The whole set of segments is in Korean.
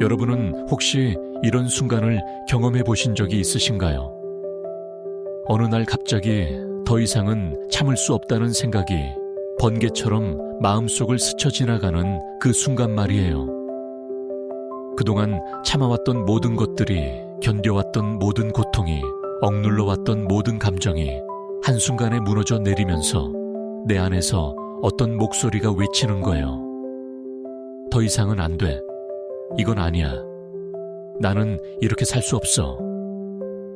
여러분은 혹시 이런 순간을 경험해 보신 적이 있으신가요? 어느 날 갑자기 더 이상은 참을 수 없다는 생각이 번개처럼 마음속을 스쳐 지나가는 그 순간 말이에요. 그동안 참아왔던 모든 것들이, 견뎌왔던 모든 고통이, 억눌러왔던 모든 감정이 한순간에 무너져 내리면서 내 안에서 어떤 목소리가 외치는 거예요. 더 이상은 안 돼. 이건 아니야. 나는 이렇게 살 수 없어.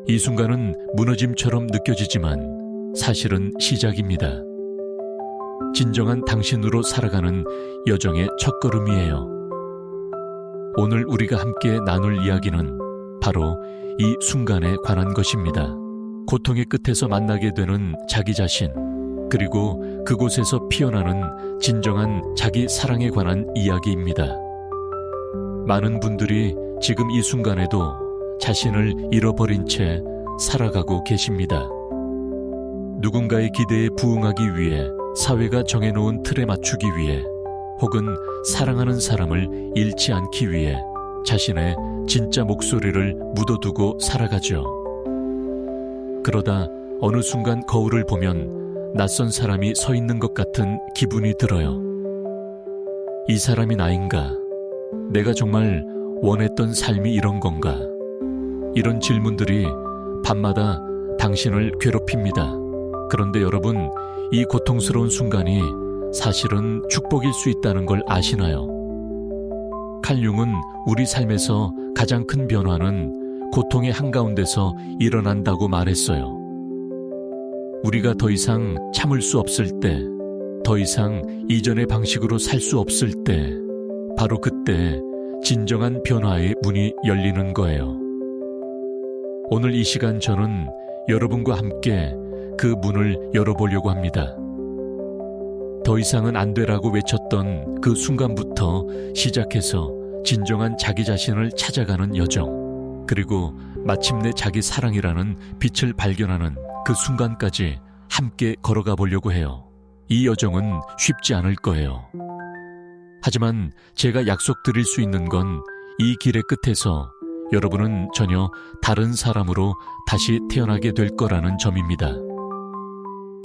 이 순간은 무너짐처럼 느껴지지만 사실은 시작입니다. 진정한 당신으로 살아가는 여정의 첫걸음이에요. 오늘 우리가 함께 나눌 이야기는 바로 이 순간에 관한 것입니다. 고통의 끝에서 만나게 되는 자기 자신, 그리고 그곳에서 피어나는 진정한 자기 사랑에 관한 이야기입니다. 많은 분들이 지금 이 순간에도 자신을 잃어버린 채 살아가고 계십니다. 누군가의 기대에 부응하기 위해, 사회가 정해놓은 틀에 맞추기 위해, 혹은 사랑하는 사람을 잃지 않기 위해 자신의 진짜 목소리를 묻어두고 살아가죠. 그러다 어느 순간 거울을 보면 낯선 사람이 서 있는 것 같은 기분이 들어요. 이 사람이 나인가? 내가 정말 원했던 삶이 이런 건가? 이런 질문들이 밤마다 당신을 괴롭힙니다. 그런데 여러분, 이 고통스러운 순간이 사실은 축복일 수 있다는 걸 아시나요? 칼 융은 우리 삶에서 가장 큰 변화는 고통의 한가운데서 일어난다고 말했어요. 우리가 더 이상 참을 수 없을 때, 더 이상 이전의 방식으로 살 수 없을 때, 바로 그때 진정한 변화의 문이 열리는 거예요. 오늘 이 시간 저는 여러분과 함께 그 문을 열어보려고 합니다. 더 이상은 안 되라고 외쳤던 그 순간부터 시작해서 진정한 자기 자신을 찾아가는 여정, 그리고 마침내 자기 사랑이라는 빛을 발견하는 그 순간까지 함께 걸어가 보려고 해요. 이 여정은 쉽지 않을 거예요. 하지만 제가 약속드릴 수 있는 건 이 길의 끝에서 여러분은 전혀 다른 사람으로 다시 태어나게 될 거라는 점입니다.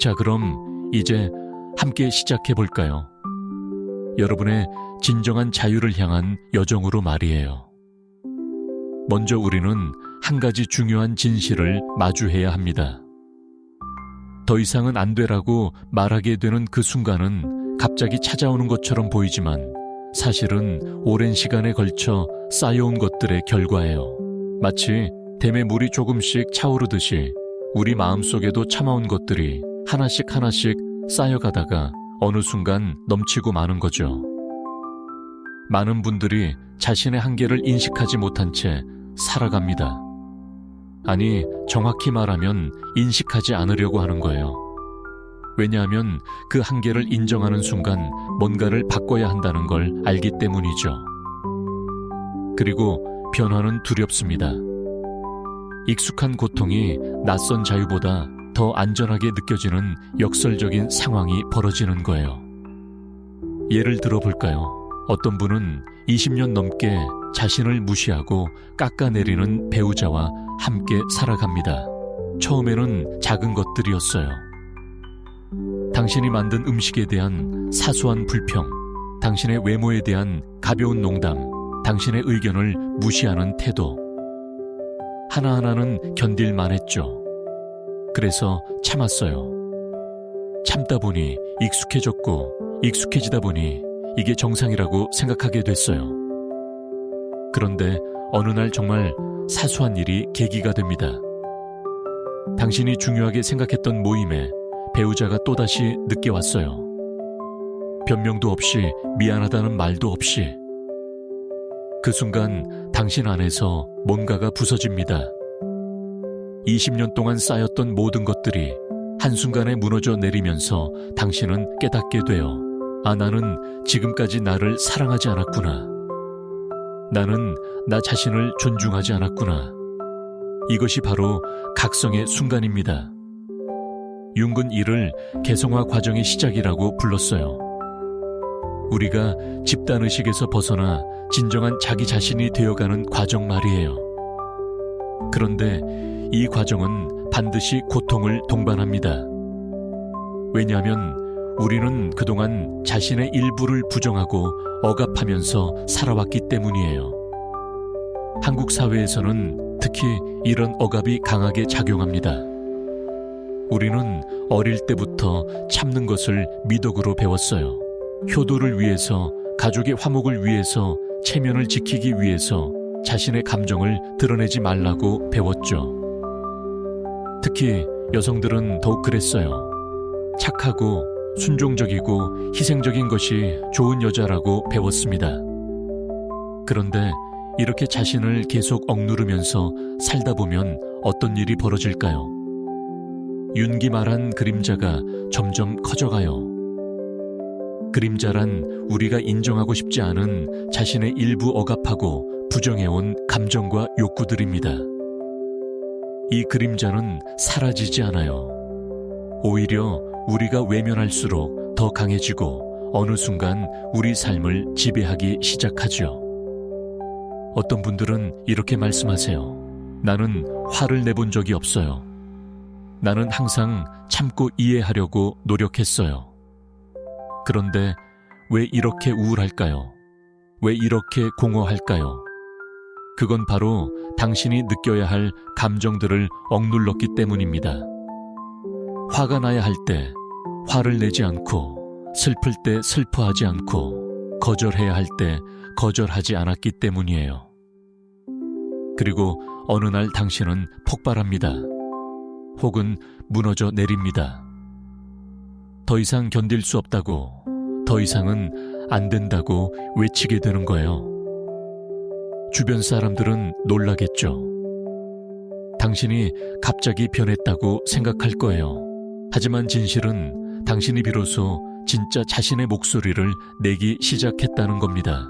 자, 그럼 이제 함께 시작해 볼까요? 여러분의 진정한 자유를 향한 여정으로 말이에요. 먼저 우리는 한 가지 중요한 진실을 마주해야 합니다. 더 이상은 안 되라고 말하게 되는 그 순간은 갑자기 찾아오는 것처럼 보이지만 사실은 오랜 시간에 걸쳐 쌓여온 것들의 결과예요. 마치 댐에 물이 조금씩 차오르듯이 우리 마음속에도 참아온 것들이 하나씩 하나씩 쌓여가다가 어느 순간 넘치고 마는 거죠. 많은 분들이 자신의 한계를 인식하지 못한 채 살아갑니다. 아니, 정확히 말하면 인식하지 않으려고 하는 거예요. 왜냐하면 그 한계를 인정하는 순간 뭔가를 바꿔야 한다는 걸 알기 때문이죠. 그리고 변화는 두렵습니다. 익숙한 고통이 낯선 자유보다 더 안전하게 느껴지는 역설적인 상황이 벌어지는 거예요. 예를 들어 볼까요? 어떤 분은 20년 넘게 자신을 무시하고 깎아내리는 배우자와 함께 살아갑니다. 처음에는 작은 것들이었어요. 당신이 만든 음식에 대한 사소한 불평, 당신의 외모에 대한 가벼운 농담, 당신의 의견을 무시하는 태도. 하나하나는 견딜만 했죠. 그래서 참았어요. 참다 보니 익숙해졌고, 익숙해지다 보니 이게 정상이라고 생각하게 됐어요. 그런데 어느 날 정말 사소한 일이 계기가 됩니다. 당신이 중요하게 생각했던 모임에 배우자가 또다시 늦게 왔어요. 변명도 없이, 미안하다는 말도 없이. 그 순간 당신 안에서 뭔가가 부서집니다. 20년 동안 쌓였던 모든 것들이 한순간에 무너져 내리면서 당신은 깨닫게 돼요. 아, 나는 지금까지 나를 사랑하지 않았구나. 나는 나 자신을 존중하지 않았구나. 이것이 바로 각성의 순간입니다. 융은 이를 개성화 과정의 시작이라고 불렀어요. 우리가 집단의식에서 벗어나 진정한 자기 자신이 되어가는 과정 말이에요. 그런데 이 과정은 반드시 고통을 동반합니다. 왜냐하면 우리는 그동안 자신의 일부를 부정하고 억압하면서 살아왔기 때문이에요. 한국 사회에서는 특히 이런 억압이 강하게 작용합니다. 우리는 어릴 때부터 참는 것을 미덕으로 배웠어요. 효도를 위해서, 가족의 화목을 위해서, 체면을 지키기 위해서 자신의 감정을 드러내지 말라고 배웠죠. 특히 여성들은 더욱 그랬어요. 착하고 순종적이고 희생적인 것이 좋은 여자라고 배웠습니다. 그런데 이렇게 자신을 계속 억누르면서 살다 보면 어떤 일이 벌어질까요? 윤기말한 그림자가 점점 커져가요. 그림자란 우리가 인정하고 싶지 않은 자신의 일부 억압하고 부정해온 감정과 욕구들입니다. 이 그림자는 사라지지 않아요. 오히려 우리가 외면할수록 더 강해지고 어느 순간 우리 삶을 지배하기 시작하죠. 어떤 분들은 이렇게 말씀하세요. 나는 화를 내본 적이 없어요. 나는 항상 참고 이해하려고 노력했어요. 그런데 왜 이렇게 우울할까요? 왜 이렇게 공허할까요? 그건 바로 당신이 느껴야 할 감정들을 억눌렀기 때문입니다. 화가 나야 할 때 화를 내지 않고, 슬플 때 슬퍼하지 않고, 거절해야 할 때 거절하지 않았기 때문이에요. 그리고 어느 날 당신은 폭발합니다. 혹은 무너져 내립니다. 더 이상 견딜 수 없다고, 더 이상은 안 된다고 외치게 되는 거예요. 주변 사람들은 놀라겠죠. 당신이 갑자기 변했다고 생각할 거예요. 하지만 진실은 당신이 비로소 진짜 자신의 목소리를 내기 시작했다는 겁니다.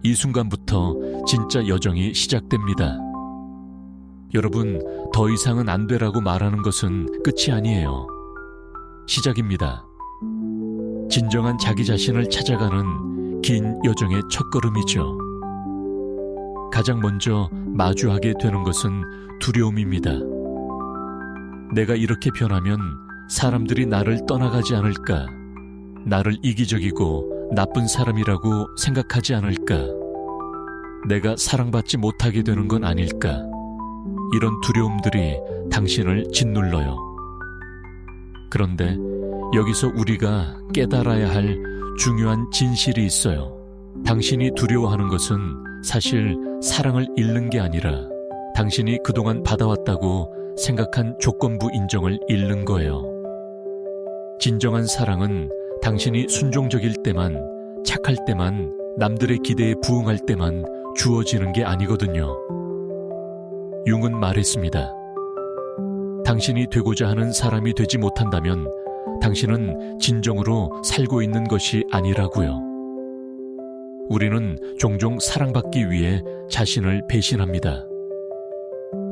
이 순간부터 진짜 여정이 시작됩니다. 여러분, 더 이상은 안 되라고 말하는 것은 끝이 아니에요. 시작입니다. 진정한 자기 자신을 찾아가는 긴 여정의 첫걸음이죠. 가장 먼저 마주하게 되는 것은 두려움입니다. 내가 이렇게 변하면 사람들이 나를 떠나가지 않을까? 나를 이기적이고 나쁜 사람이라고 생각하지 않을까? 내가 사랑받지 못하게 되는 건 아닐까? 이런 두려움들이 당신을 짓눌러요. 그런데 여기서 우리가 깨달아야 할 중요한 진실이 있어요. 당신이 두려워하는 것은 사실 사랑을 잃는 게 아니라 당신이 그동안 받아왔다고 생각한 조건부 인정을 잃는 거예요. 진정한 사랑은 당신이 순종적일 때만, 착할 때만, 남들의 기대에 부응할 때만 주어지는 게 아니거든요. 융은 말했습니다. 당신이 되고자 하는 사람이 되지 못한다면 당신은 진정으로 살고 있는 것이 아니라고요. 우리는 종종 사랑받기 위해 자신을 배신합니다.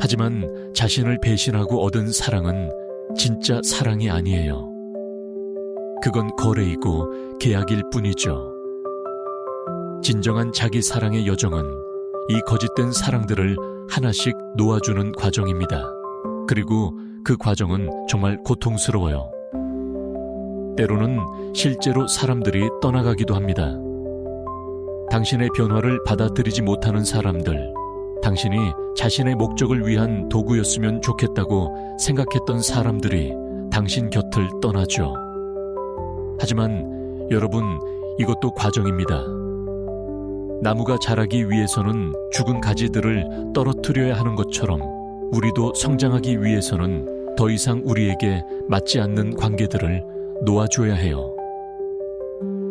하지만 자신을 배신하고 얻은 사랑은 진짜 사랑이 아니에요. 그건 거래이고 계약일 뿐이죠. 진정한 자기 사랑의 여정은 이 거짓된 사랑들을 하나씩 놓아주는 과정입니다. 그리고 그 과정은 정말 고통스러워요. 때로는 실제로 사람들이 떠나가기도 합니다. 당신의 변화를 받아들이지 못하는 사람들, 당신이 자신의 목적을 위한 도구였으면 좋겠다고 생각했던 사람들이 당신 곁을 떠나죠. 하지만 여러분, 이것도 과정입니다. 나무가 자라기 위해서는 죽은 가지들을 떨어뜨려야 하는 것처럼 우리도 성장하기 위해서는 더 이상 우리에게 맞지 않는 관계들을 놓아줘야 해요.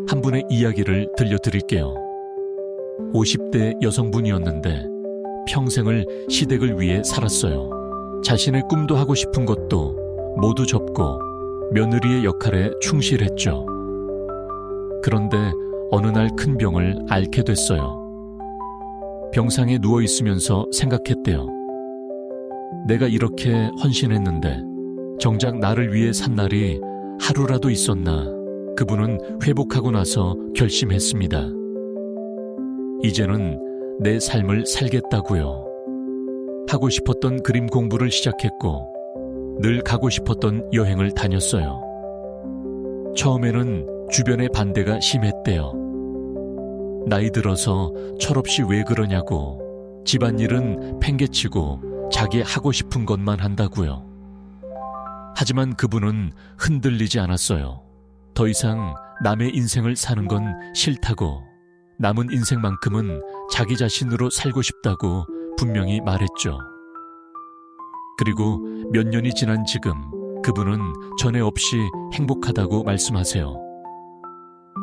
한 분의 이야기를 들려드릴게요. 50대 여성분이었는데 평생을 시댁을 위해 살았어요. 자신의 꿈도 하고 싶은 것도 모두 접고 며느리의 역할에 충실했죠. 그런데 어느 날 큰 병을 앓게 됐어요. 병상에 누워있으면서 생각했대요. 내가 이렇게 헌신했는데 정작 나를 위해 산 날이 하루라도 있었나, 그분은 회복하고 나서 결심했습니다. 이제는 내 삶을 살겠다고요. 하고 싶었던 그림 공부를 시작했고 늘 가고 싶었던 여행을 다녔어요. 처음에는 주변의 반대가 심했대요. 나이 들어서 철없이 왜 그러냐고, 집안일은 팽개치고 자기 하고 싶은 것만 한다고요. 하지만 그분은 흔들리지 않았어요. 더 이상 남의 인생을 사는 건 싫다고, 남은 인생만큼은 자기 자신으로 살고 싶다고 분명히 말했죠. 그리고 몇 년이 지난 지금 그분은 전에 없이 행복하다고 말씀하세요.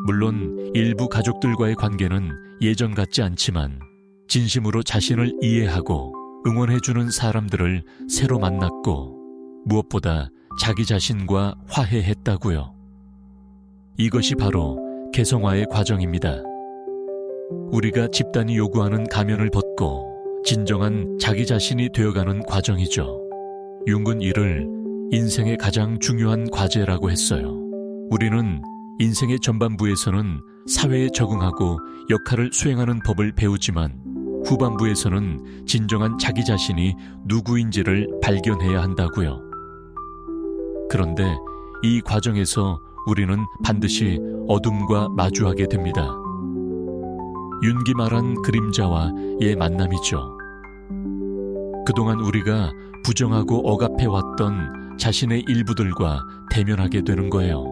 물론 일부 가족들과의 관계는 예전 같지 않지만 진심으로 자신을 이해하고 응원해주는 사람들을 새로 만났고 무엇보다 자기 자신과 화해했다고요. 이것이 바로 개성화의 과정입니다. 우리가 집단이 요구하는 가면을 벗고 진정한 자기 자신이 되어가는 과정이죠. 융은 이를 인생의 가장 중요한 과제라고 했어요. 우리는 인생의 전반부에서는 사회에 적응하고 역할을 수행하는 법을 배우지만 후반부에서는 진정한 자기 자신이 누구인지를 발견해야 한다고요. 그런데 이 과정에서 우리는 반드시 어둠과 마주하게 됩니다. 윤기 말한 그림자와 의 만남이죠. 그동안 우리가 부정하고 억압해왔던 자신의 일부들과 대면하게 되는 거예요.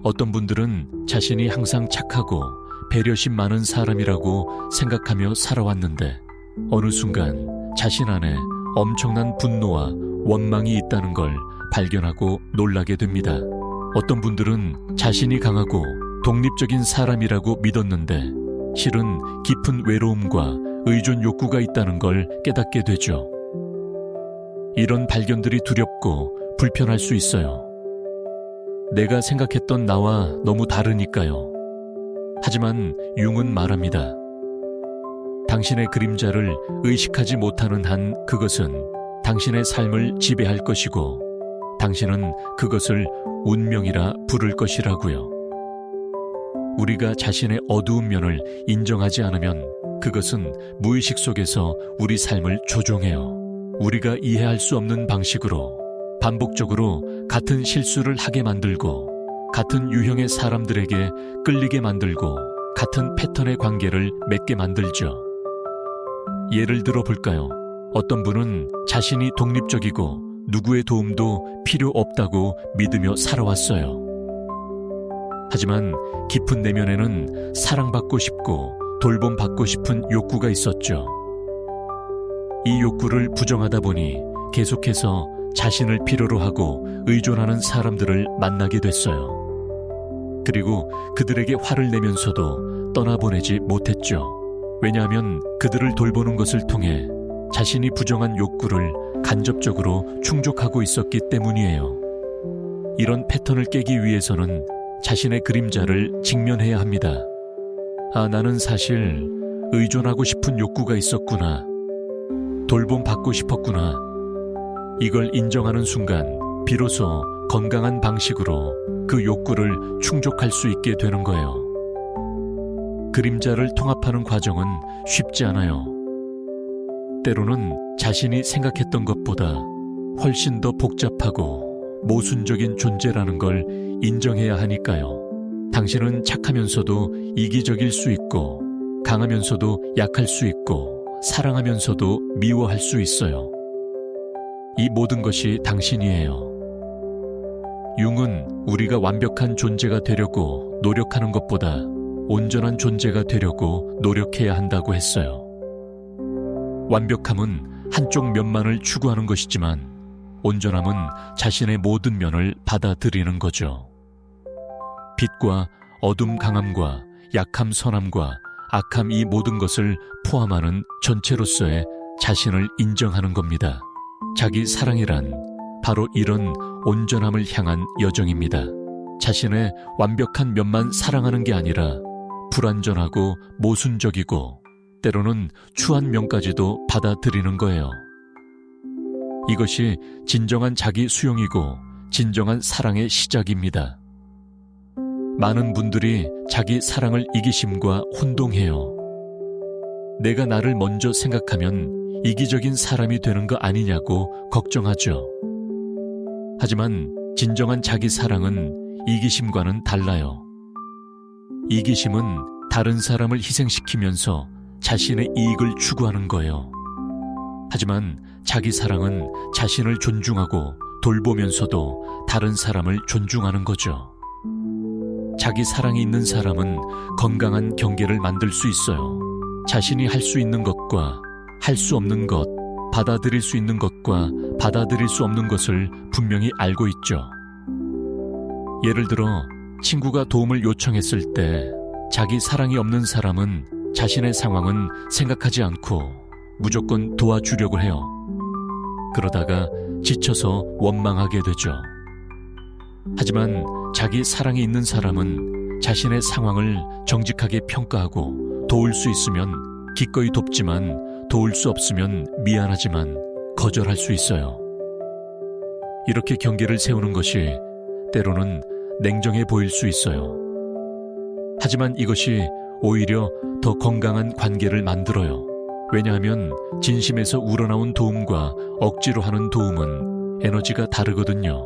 어떤 분들은 자신이 항상 착하고 배려심 많은 사람이라고 생각하며 살아왔는데 어느 순간 자신 안에 엄청난 분노와 원망이 있다는 걸 발견하고 놀라게 됩니다. 어떤 분들은 자신이 강하고 독립적인 사람이라고 믿었는데 실은 깊은 외로움과 의존 욕구가 있다는 걸 깨닫게 되죠. 이런 발견들이 두렵고 불편할 수 있어요. 내가 생각했던 나와 너무 다르니까요. 하지만 융은 말합니다. 당신의 그림자를 의식하지 못하는 한 그것은 당신의 삶을 지배할 것이고 당신은 그것을 운명이라 부를 것이라고요. 우리가 자신의 어두운 면을 인정하지 않으면 그것은 무의식 속에서 우리 삶을 조종해요. 우리가 이해할 수 없는 방식으로 반복적으로 같은 실수를 하게 만들고 같은 유형의 사람들에게 끌리게 만들고 같은 패턴의 관계를 맺게 만들죠. 예를 들어 볼까요? 어떤 분은 자신이 독립적이고 누구의 도움도 필요 없다고 믿으며 살아왔어요. 하지만 깊은 내면에는 사랑받고 싶고 돌봄받고 싶은 욕구가 있었죠. 이 욕구를 부정하다 보니 계속해서 자신을 필요로 하고 의존하는 사람들을 만나게 됐어요. 그리고 그들에게 화를 내면서도 떠나보내지 못했죠. 왜냐하면 그들을 돌보는 것을 통해 자신이 부정한 욕구를 간접적으로 충족하고 있었기 때문이에요. 이런 패턴을 깨기 위해서는 자신의 그림자를 직면해야 합니다. 아, 나는 사실 의존하고 싶은 욕구가 있었구나. 돌봄받고 싶었구나. 이걸 인정하는 순간 비로소 건강한 방식으로 그 욕구를 충족할 수 있게 되는 거예요. 그림자를 통합하는 과정은 쉽지 않아요. 때로는 자신이 생각했던 것보다 훨씬 더 복잡하고 모순적인 존재라는 걸 인정해야 하니까요. 당신은 착하면서도 이기적일 수 있고 강하면서도 약할 수 있고 사랑하면서도 미워할 수 있어요. 이 모든 것이 당신이에요. 융은 우리가 완벽한 존재가 되려고 노력하는 것보다 온전한 존재가 되려고 노력해야 한다고 했어요. 완벽함은 한쪽 면만을 추구하는 것이지만 온전함은 자신의 모든 면을 받아들이는 거죠. 빛과 어둠 강함과 약함 선함과 악함 이 모든 것을 포함하는 전체로서의 자신을 인정하는 겁니다. 자기 사랑이란 바로 이런 온전함을 향한 여정입니다. 자신의 완벽한 면만 사랑하는 게 아니라 불완전하고 모순적이고 때로는 추한 면까지도 받아들이는 거예요. 이것이 진정한 자기 수용이고 진정한 사랑의 시작입니다. 많은 분들이 자기 사랑을 이기심과 혼동해요. 내가 나를 먼저 생각하면 이기적인 사람이 되는 거 아니냐고 걱정하죠. 하지만 진정한 자기 사랑은 이기심과는 달라요. 이기심은 다른 사람을 희생시키면서 자신의 이익을 추구하는 거예요. 하지만 자기 사랑은 자신을 존중하고 돌보면서도 다른 사람을 존중하는 거죠. 자기 사랑이 있는 사람은 건강한 경계를 만들 수 있어요. 자신이 할 수 있는 것과 할 수 없는 것, 받아들일 수 있는 것과 받아들일 수 없는 것을 분명히 알고 있죠. 예를 들어 친구가 도움을 요청했을 때 자기 사랑이 없는 사람은 자신의 상황은 생각하지 않고 무조건 도와주려고 해요. 그러다가 지쳐서 원망하게 되죠. 하지만 자기 사랑이 있는 사람은 자신의 상황을 정직하게 평가하고 도울 수 있으면 기꺼이 돕지만 도울 수 없으면 미안하지만 거절할 수 있어요. 이렇게 경계를 세우는 것이 때로는 냉정해 보일 수 있어요. 하지만 이것이 오히려 더 건강한 관계를 만들어요. 왜냐하면 진심에서 우러나온 도움과 억지로 하는 도움은 에너지가 다르거든요.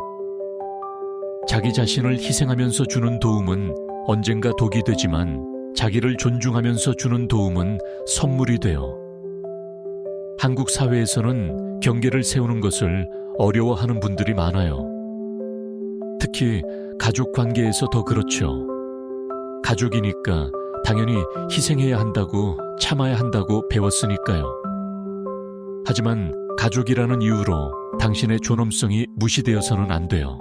자기 자신을 희생하면서 주는 도움은 언젠가 독이 되지만 자기를 존중하면서 주는 도움은 선물이 돼요. 한국 사회에서는 경계를 세우는 것을 어려워하는 분들이 많아요. 특히 가족 관계에서 더 그렇죠. 가족이니까 당연히 희생해야 한다고 참아야 한다고 배웠으니까요. 하지만 가족이라는 이유로 당신의 존엄성이 무시되어서는 안 돼요.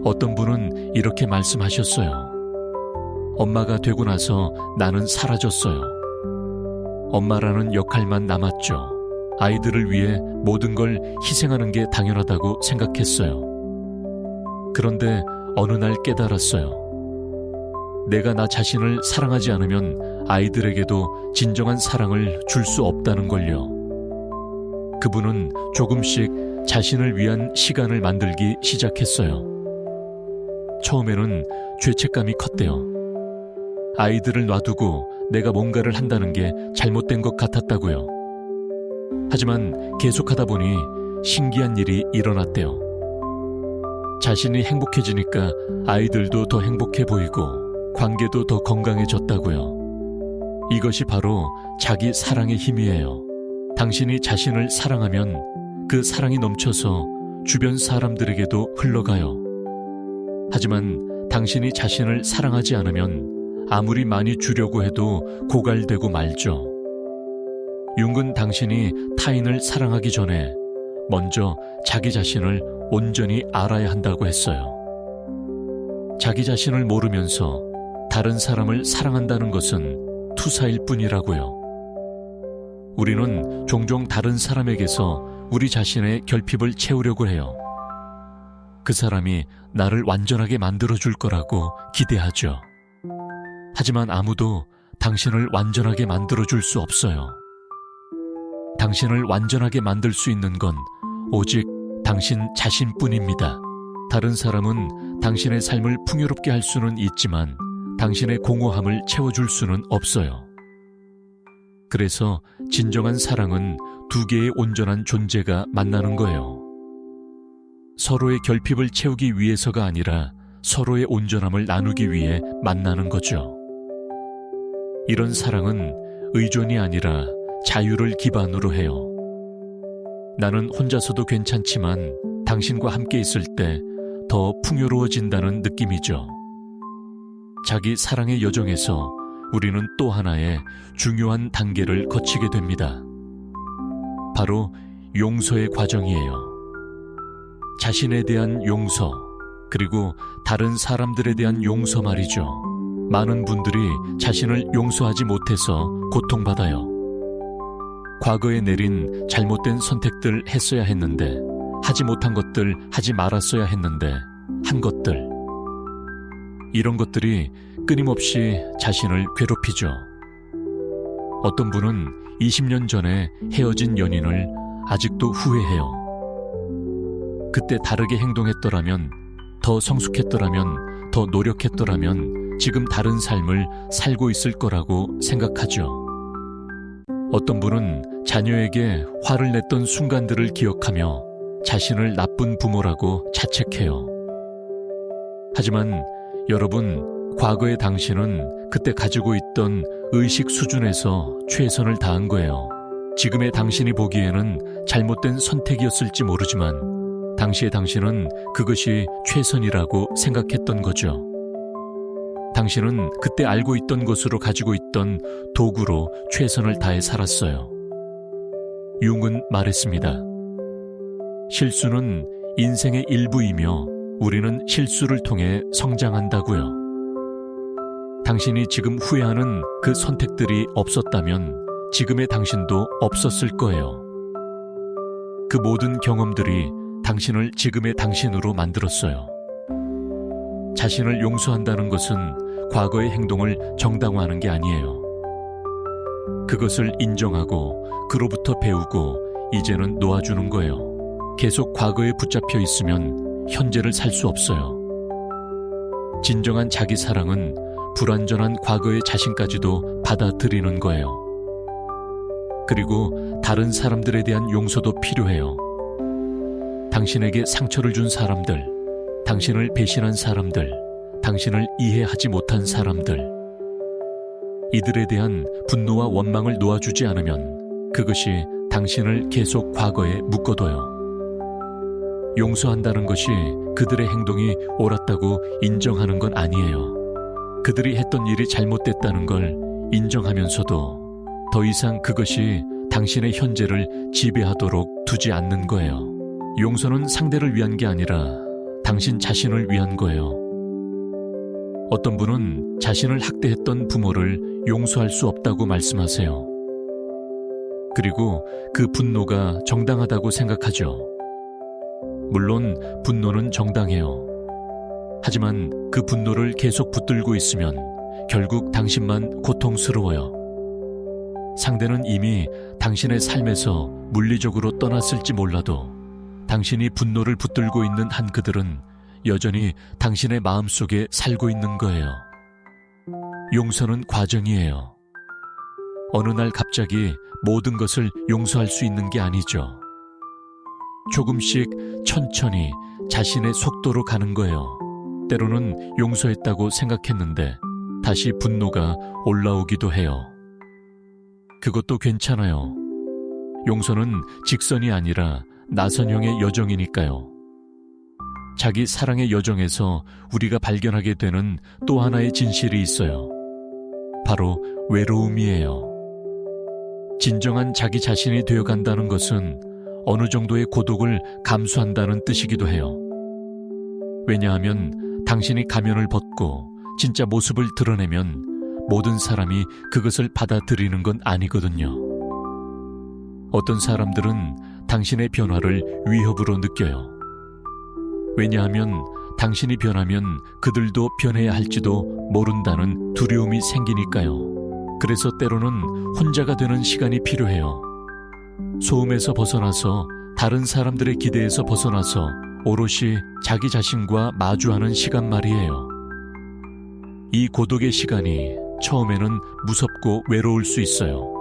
어떤 분은 이렇게 말씀하셨어요. 엄마가 되고 나서 나는 사라졌어요. 엄마라는 역할만 남았죠. 아이들을 위해 모든 걸 희생하는 게 당연하다고 생각했어요. 그런데 어느 날 깨달았어요. 내가 나 자신을 사랑하지 않으면 아이들에게도 진정한 사랑을 줄 수 없다는 걸요. 그분은 조금씩 자신을 위한 시간을 만들기 시작했어요. 처음에는 죄책감이 컸대요. 아이들을 놔두고 내가 뭔가를 한다는 게 잘못된 것 같았다고요. 하지만 계속하다 보니 신기한 일이 일어났대요. 자신이 행복해지니까 아이들도 더 행복해 보이고 관계도 더 건강해졌다고요. 이것이 바로 자기 사랑의 힘이에요. 당신이 자신을 사랑하면 그 사랑이 넘쳐서 주변 사람들에게도 흘러가요. 하지만 당신이 자신을 사랑하지 않으면 아무리 많이 주려고 해도 고갈되고 말죠. 융은 당신이 타인을 사랑하기 전에 먼저 자기 자신을 온전히 알아야 한다고 했어요. 자기 자신을 모르면서 다른 사람을 사랑한다는 것은 투사일 뿐이라고요. 우리는 종종 다른 사람에게서 우리 자신의 결핍을 채우려고 해요. 그 사람이 나를 완전하게 만들어줄 거라고 기대하죠. 하지만 아무도 당신을 완전하게 만들어줄 수 없어요. 당신을 완전하게 만들 수 있는 건 오직 당신 자신뿐입니다. 다른 사람은 당신의 삶을 풍요롭게 할 수는 있지만 당신의 공허함을 채워줄 수는 없어요. 그래서 진정한 사랑은 두 개의 온전한 존재가 만나는 거예요. 서로의 결핍을 채우기 위해서가 아니라 서로의 온전함을 나누기 위해 만나는 거죠. 이런 사랑은 의존이 아니라 자유를 기반으로 해요. 나는 혼자서도 괜찮지만 당신과 함께 있을 때 더 풍요로워진다는 느낌이죠. 자기 사랑의 여정에서 우리는 또 하나의 중요한 단계를 거치게 됩니다. 바로 용서의 과정이에요. 자신에 대한 용서, 그리고 다른 사람들에 대한 용서 말이죠. 많은 분들이 자신을 용서하지 못해서 고통받아요. 과거에 내린 잘못된 선택들 했어야 했는데, 하지 못한 것들 하지 말았어야 했는데, 한 것들. 이런 것들이 끊임없이 자신을 괴롭히죠. 어떤 분은 20년 전에 헤어진 연인을 아직도 후회해요. 그때 다르게 행동했더라면, 더 성숙했더라면, 더 노력했더라면 지금 다른 삶을 살고 있을 거라고 생각하죠. 어떤 분은 자녀에게 화를 냈던 순간들을 기억하며 자신을 나쁜 부모라고 자책해요. 하지만 여러분, 과거의 당신은 그때 가지고 있던 의식 수준에서 최선을 다한 거예요. 지금의 당신이 보기에는 잘못된 선택이었을지 모르지만 당시의 당신은 그것이 최선이라고 생각했던 거죠. 당신은 그때 알고 있던 것으로 가지고 있던 도구로 최선을 다해 살았어요. 융은 말했습니다. 실수는 인생의 일부이며 우리는 실수를 통해 성장한다고요. 당신이 지금 후회하는 그 선택들이 없었다면 지금의 당신도 없었을 거예요. 그 모든 경험들이 당신을 지금의 당신으로 만들었어요. 자신을 용서한다는 것은 과거의 행동을 정당화하는 게 아니에요. 그것을 인정하고 그로부터 배우고 이제는 놓아주는 거예요. 계속 과거에 붙잡혀 있으면 현재를 살 수 없어요. 진정한 자기 사랑은 불완전한 과거의 자신까지도 받아들이는 거예요. 그리고 다른 사람들에 대한 용서도 필요해요. 당신에게 상처를 준 사람들, 당신을 배신한 사람들, 당신을 이해하지 못한 사람들, 이들에 대한 분노와 원망을 놓아주지 않으면 그것이 당신을 계속 과거에 묶어둬요. 용서한다는 것이 그들의 행동이 옳았다고 인정하는 건 아니에요. 그들이 했던 일이 잘못됐다는 걸 인정하면서도 더 이상 그것이 당신의 현재를 지배하도록 두지 않는 거예요. 용서는 상대를 위한 게 아니라 당신 자신을 위한 거예요. 어떤 분은 자신을 학대했던 부모를 용서할 수 없다고 말씀하세요. 그리고 그 분노가 정당하다고 생각하죠. 물론 분노는 정당해요. 하지만 그 분노를 계속 붙들고 있으면 결국 당신만 고통스러워요. 상대는 이미 당신의 삶에서 물리적으로 떠났을지 몰라도 당신이 분노를 붙들고 있는 한 그들은 여전히 당신의 마음속에 살고 있는 거예요. 용서는 과정이에요. 어느 날 갑자기 모든 것을 용서할 수 있는 게 아니죠. 조금씩 천천히 자신의 속도로 가는 거예요. 때로는 용서했다고 생각했는데 다시 분노가 올라오기도 해요. 그것도 괜찮아요. 용서는 직선이 아니라 나선형의 여정이니까요. 자기 사랑의 여정에서 우리가 발견하게 되는 또 하나의 진실이 있어요. 바로 외로움이에요. 진정한 자기 자신이 되어간다는 것은 어느 정도의 고독을 감수한다는 뜻이기도 해요. 왜냐하면 당신이 가면을 벗고 진짜 모습을 드러내면 모든 사람이 그것을 받아들이는 건 아니거든요. 어떤 사람들은 당신의 변화를 위협으로 느껴요. 왜냐하면 당신이 변하면 그들도 변해야 할지도 모른다는 두려움이 생기니까요. 그래서 때로는 혼자가 되는 시간이 필요해요. 소음에서 벗어나서 다른 사람들의 기대에서 벗어나서 오롯이 자기 자신과 마주하는 시간 말이에요. 이 고독의 시간이 처음에는 무섭고 외로울 수 있어요.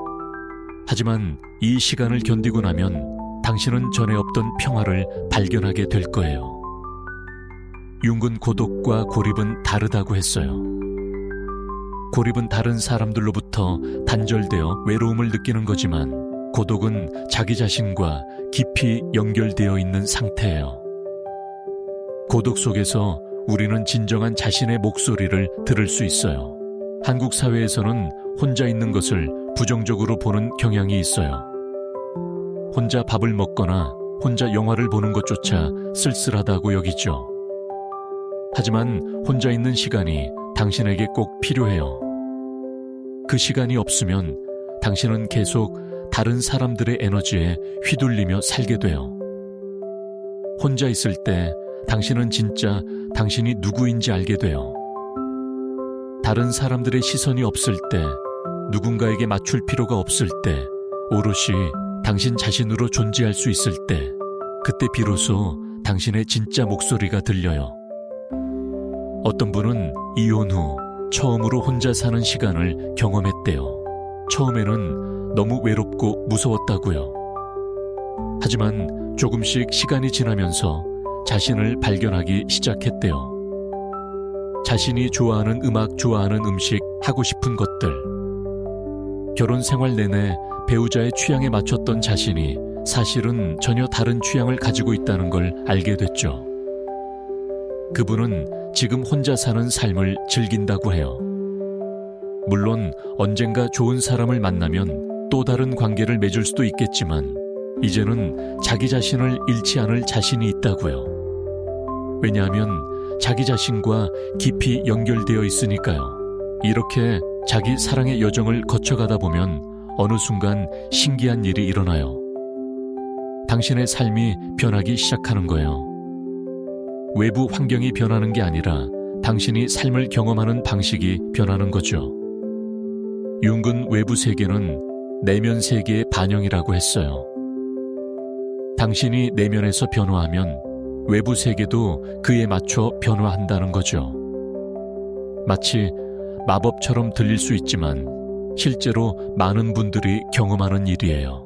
하지만 이 시간을 견디고 나면 당신은 전에 없던 평화를 발견하게 될 거예요. 융은 고독과 고립은 다르다고 했어요. 고립은 다른 사람들로부터 단절되어 외로움을 느끼는 거지만 고독은 자기 자신과 깊이 연결되어 있는 상태예요. 고독 속에서 우리는 진정한 자신의 목소리를 들을 수 있어요. 한국 사회에서는 혼자 있는 것을 부정적으로 보는 경향이 있어요. 혼자 밥을 먹거나 혼자 영화를 보는 것조차 쓸쓸하다고 여기죠. 하지만 혼자 있는 시간이 당신에게 꼭 필요해요. 그 시간이 없으면 당신은 계속 다른 사람들의 에너지에 휘둘리며 살게 돼요. 혼자 있을 때 당신은 진짜 당신이 누구인지 알게 돼요. 다른 사람들의 시선이 없을 때, 누군가에게 맞출 필요가 없을 때, 오롯이 당신 자신으로 존재할 수 있을 때, 그때 비로소 당신의 진짜 목소리가 들려요. 어떤 분은 이혼 후 처음으로 혼자 사는 시간을 경험했대요. 처음에는 너무 외롭고 무서웠다고요. 하지만 조금씩 시간이 지나면서 자신을 발견하기 시작했대요. 자신이 좋아하는 음악, 좋아하는 음식, 하고 싶은 것들. 결혼 생활 내내 배우자의 취향에 맞췄던 자신이 사실은 전혀 다른 취향을 가지고 있다는 걸 알게 됐죠. 그분은 지금 혼자 사는 삶을 즐긴다고 해요. 물론 언젠가 좋은 사람을 만나면 또 다른 관계를 맺을 수도 있겠지만 이제는 자기 자신을 잃지 않을 자신이 있다고요. 왜냐하면 자기 자신과 깊이 연결되어 있으니까요. 이렇게 자기 사랑의 여정을 거쳐가다 보면 어느 순간 신기한 일이 일어나요. 당신의 삶이 변하기 시작하는 거예요. 외부 환경이 변하는 게 아니라 당신이 삶을 경험하는 방식이 변하는 거죠. 융은 외부 세계는 내면 세계의 반영이라고 했어요. 당신이 내면에서 변화하면 외부 세계도 그에 맞춰 변화한다는 거죠. 마치 마법처럼 들릴 수 있지만 실제로 많은 분들이 경험하는 일이에요.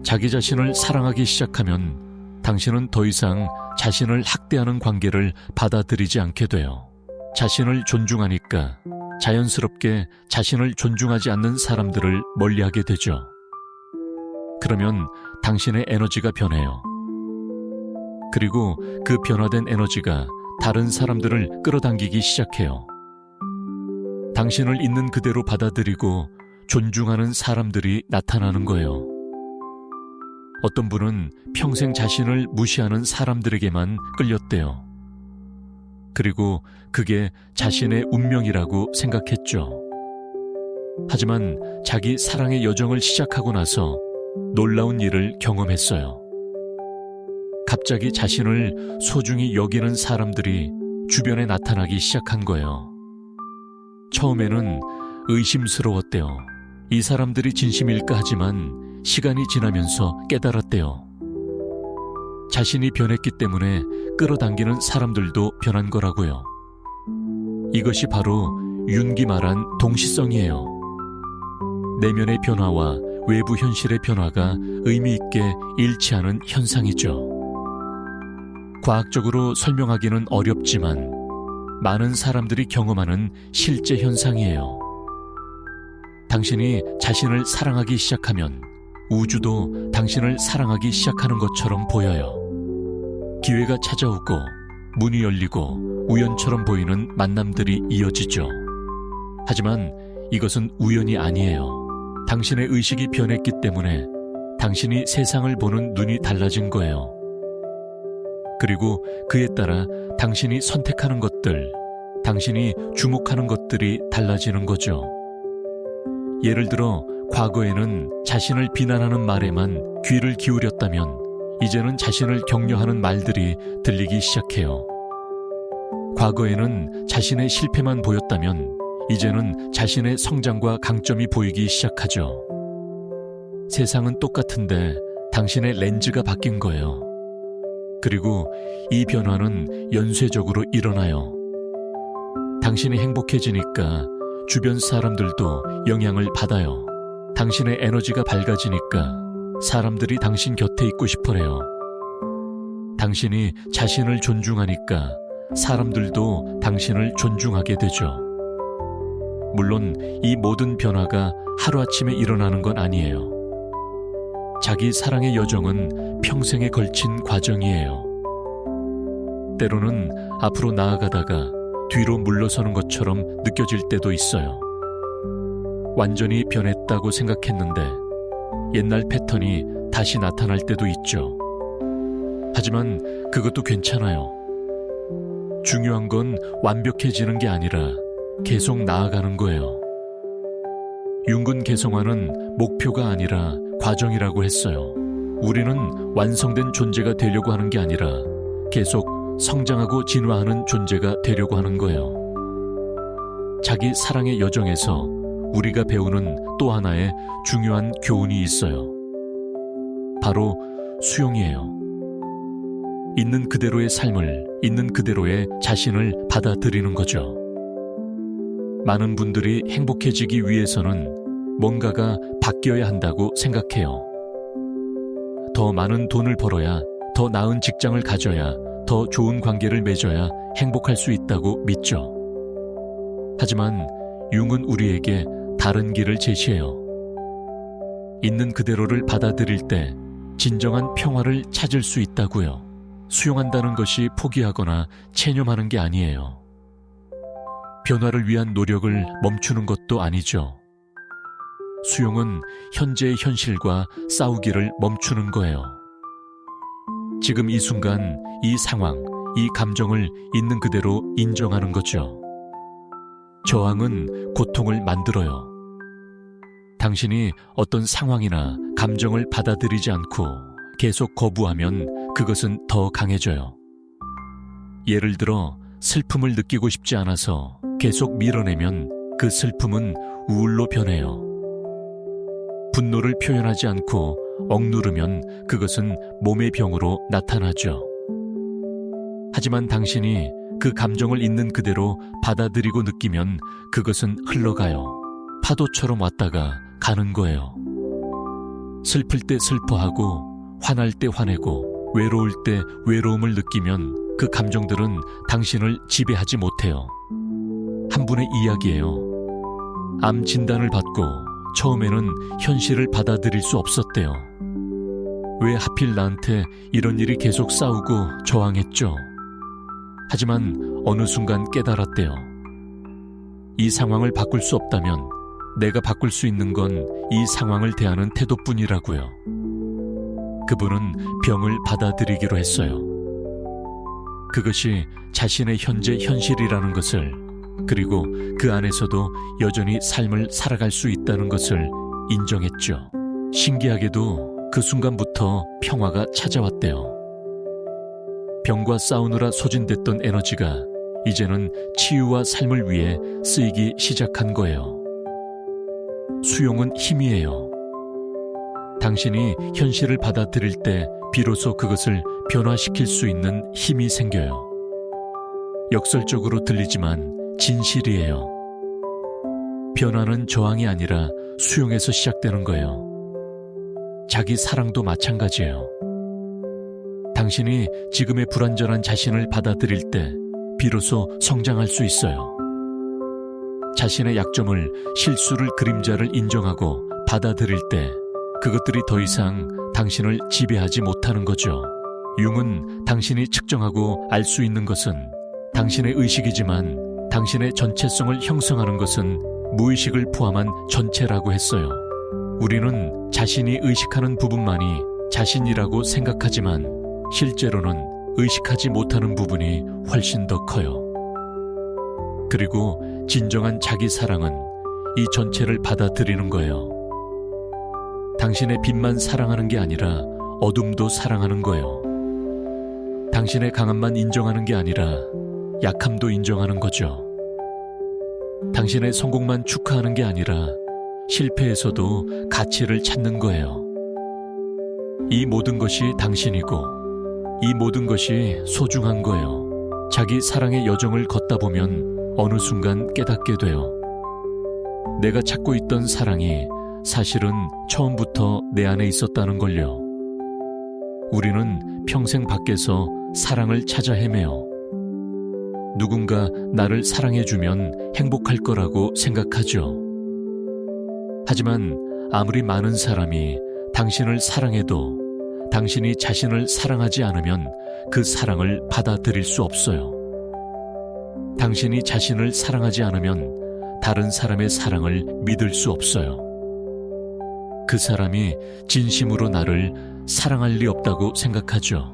자기 자신을 사랑하기 시작하면 당신은 더 이상 자신을 학대하는 관계를 받아들이지 않게 돼요. 자신을 존중하니까 자연스럽게 자신을 존중하지 않는 사람들을 멀리하게 되죠. 그러면 당신의 에너지가 변해요. 그리고 그 변화된 에너지가 다른 사람들을 끌어당기기 시작해요. 당신을 있는 그대로 받아들이고 존중하는 사람들이 나타나는 거예요. 어떤 분은 평생 자신을 무시하는 사람들에게만 끌렸대요. 그리고 그게 자신의 운명이라고 생각했죠. 하지만 자기 사랑의 여정을 시작하고 나서 놀라운 일을 경험했어요. 갑자기 자신을 소중히 여기는 사람들이 주변에 나타나기 시작한 거예요. 처음에는 의심스러웠대요. 이 사람들이 진심일까 하지만 시간이 지나면서 깨달았대요. 자신이 변했기 때문에 끌어당기는 사람들도 변한 거라고요. 이것이 바로 윤기 말한 동시성이에요. 내면의 변화와 외부 현실의 변화가 의미 있게 일치하는 현상이죠. 과학적으로 설명하기는 어렵지만 많은 사람들이 경험하는 실제 현상이에요. 당신이 자신을 사랑하기 시작하면 우주도 당신을 사랑하기 시작하는 것처럼 보여요. 기회가 찾아오고 문이 열리고 우연처럼 보이는 만남들이 이어지죠. 하지만 이것은 우연이 아니에요. 당신의 의식이 변했기 때문에 당신이 세상을 보는 눈이 달라진 거예요. 그리고 그에 따라 당신이 선택하는 것들, 당신이 주목하는 것들이 달라지는 거죠. 예를 들어 과거에는 자신을 비난하는 말에만 귀를 기울였다면 이제는 자신을 격려하는 말들이 들리기 시작해요. 과거에는 자신의 실패만 보였다면 이제는 자신의 성장과 강점이 보이기 시작하죠. 세상은 똑같은데 당신의 렌즈가 바뀐 거예요. 그리고 이 변화는 연쇄적으로 일어나요. 당신이 행복해지니까 주변 사람들도 영향을 받아요. 당신의 에너지가 밝아지니까 사람들이 당신 곁에 있고 싶어해요. 당신이 자신을 존중하니까 사람들도 당신을 존중하게 되죠. 물론 이 모든 변화가 하루아침에 일어나는 건 아니에요. 자기 사랑의 여정은 평생에 걸친 과정이에요. 때로는 앞으로 나아가다가 뒤로 물러서는 것처럼 느껴질 때도 있어요. 완전히 변했다고 생각했는데 옛날 패턴이 다시 나타날 때도 있죠. 하지만 그것도 괜찮아요. 중요한 건 완벽해지는 게 아니라 계속 나아가는 거예요. 융근 개성화는 목표가 아니라 과정이라고 했어요. 우리는 완성된 존재가 되려고 하는 게 아니라 계속 성장하고 진화하는 존재가 되려고 하는 거예요. 자기 사랑의 여정에서 우리가 배우는 또 하나의 중요한 교훈이 있어요. 바로 수용이에요. 있는 그대로의 삶을, 있는 그대로의 자신을 받아들이는 거죠. 많은 분들이 행복해지기 위해서는 뭔가가 바뀌어야 한다고 생각해요. 더 많은 돈을 벌어야, 더 나은 직장을 가져야, 더 좋은 관계를 맺어야 행복할 수 있다고 믿죠. 하지만 융은 우리에게 다른 길을 제시해요. 있는 그대로를 받아들일 때 진정한 평화를 찾을 수 있다고요. 수용한다는 것이 포기하거나 체념하는 게 아니에요. 변화를 위한 노력을 멈추는 것도 아니죠. 수용은 현재의 현실과 싸우기를 멈추는 거예요. 지금 이 순간, 이 상황, 이 감정을 있는 그대로 인정하는 거죠. 저항은 고통을 만들어요. 당신이 어떤 상황이나 감정을 받아들이지 않고 계속 거부하면 그것은 더 강해져요. 예를 들어 슬픔을 느끼고 싶지 않아서 계속 밀어내면 그 슬픔은 우울로 변해요. 분노를 표현하지 않고 억누르면 그것은 몸의 병으로 나타나죠. 하지만 당신이 그 감정을 있는 그대로 받아들이고 느끼면 그것은 흘러가요. 파도처럼 왔다가 가는 거예요. 슬플 때 슬퍼하고, 화날 때 화내고, 외로울 때 외로움을 느끼면 그 감정들은 당신을 지배하지 못해요. 한 분의 이야기예요. 암 진단을 받고 처음에는 현실을 받아들일 수 없었대요. 왜 하필 나한테 이런 일이 계속 싸우고 저항했죠? 하지만 어느 순간 깨달았대요. 이 상황을 바꿀 수 없다면 내가 바꿀 수 있는 건 이 상황을 대하는 태도뿐이라고요. 그분은 병을 받아들이기로 했어요. 그것이 자신의 현재 현실이라는 것을, 그리고 그 안에서도 여전히 삶을 살아갈 수 있다는 것을 인정했죠. 신기하게도 그 순간부터 평화가 찾아왔대요. 병과 싸우느라 소진됐던 에너지가 이제는 치유와 삶을 위해 쓰이기 시작한 거예요. 수용은 힘이에요. 당신이 현실을 받아들일 때 비로소 그것을 변화시킬 수 있는 힘이 생겨요. 역설적으로 들리지만 진실이에요. 변화는 저항이 아니라 수용에서 시작되는 거예요. 자기 사랑도 마찬가지예요. 당신이 지금의 불완전한 자신을 받아들일 때 비로소 성장할 수 있어요. 자신의 약점을, 실수를, 그림자를 인정하고 받아들일 때 그것들이 더 이상 당신을 지배하지 못하는 거죠. 융은 당신이 측정하고 알 수 있는 것은 당신의 의식이지만 당신의 전체성을 형성하는 것은 무의식을 포함한 전체라고 했어요. 우리는 자신이 의식하는 부분만이 자신이라고 생각하지만 실제로는 의식하지 못하는 부분이 훨씬 더 커요. 그리고 진정한 자기 사랑은 이 전체를 받아들이는 거예요. 당신의 빛만 사랑하는 게 아니라 어둠도 사랑하는 거예요. 당신의 강함만 인정하는 게 아니라 약함도 인정하는 거죠. 당신의 성공만 축하하는 게 아니라 실패에서도 가치를 찾는 거예요. 이 모든 것이 당신이고 이 모든 것이 소중한 거예요. 자기 사랑의 여정을 걷다 보면 어느 순간 깨닫게 돼요. 내가 찾고 있던 사랑이 사실은 처음부터 내 안에 있었다는 걸요. 우리는 평생 밖에서 사랑을 찾아 헤매요. 누군가 나를 사랑해주면 행복할 거라고 생각하죠. 하지만 아무리 많은 사람이 당신을 사랑해도 당신이 자신을 사랑하지 않으면 그 사랑을 받아들일 수 없어요. 당신이 자신을 사랑하지 않으면 다른 사람의 사랑을 믿을 수 없어요. 그 사람이 진심으로 나를 사랑할 리 없다고 생각하죠.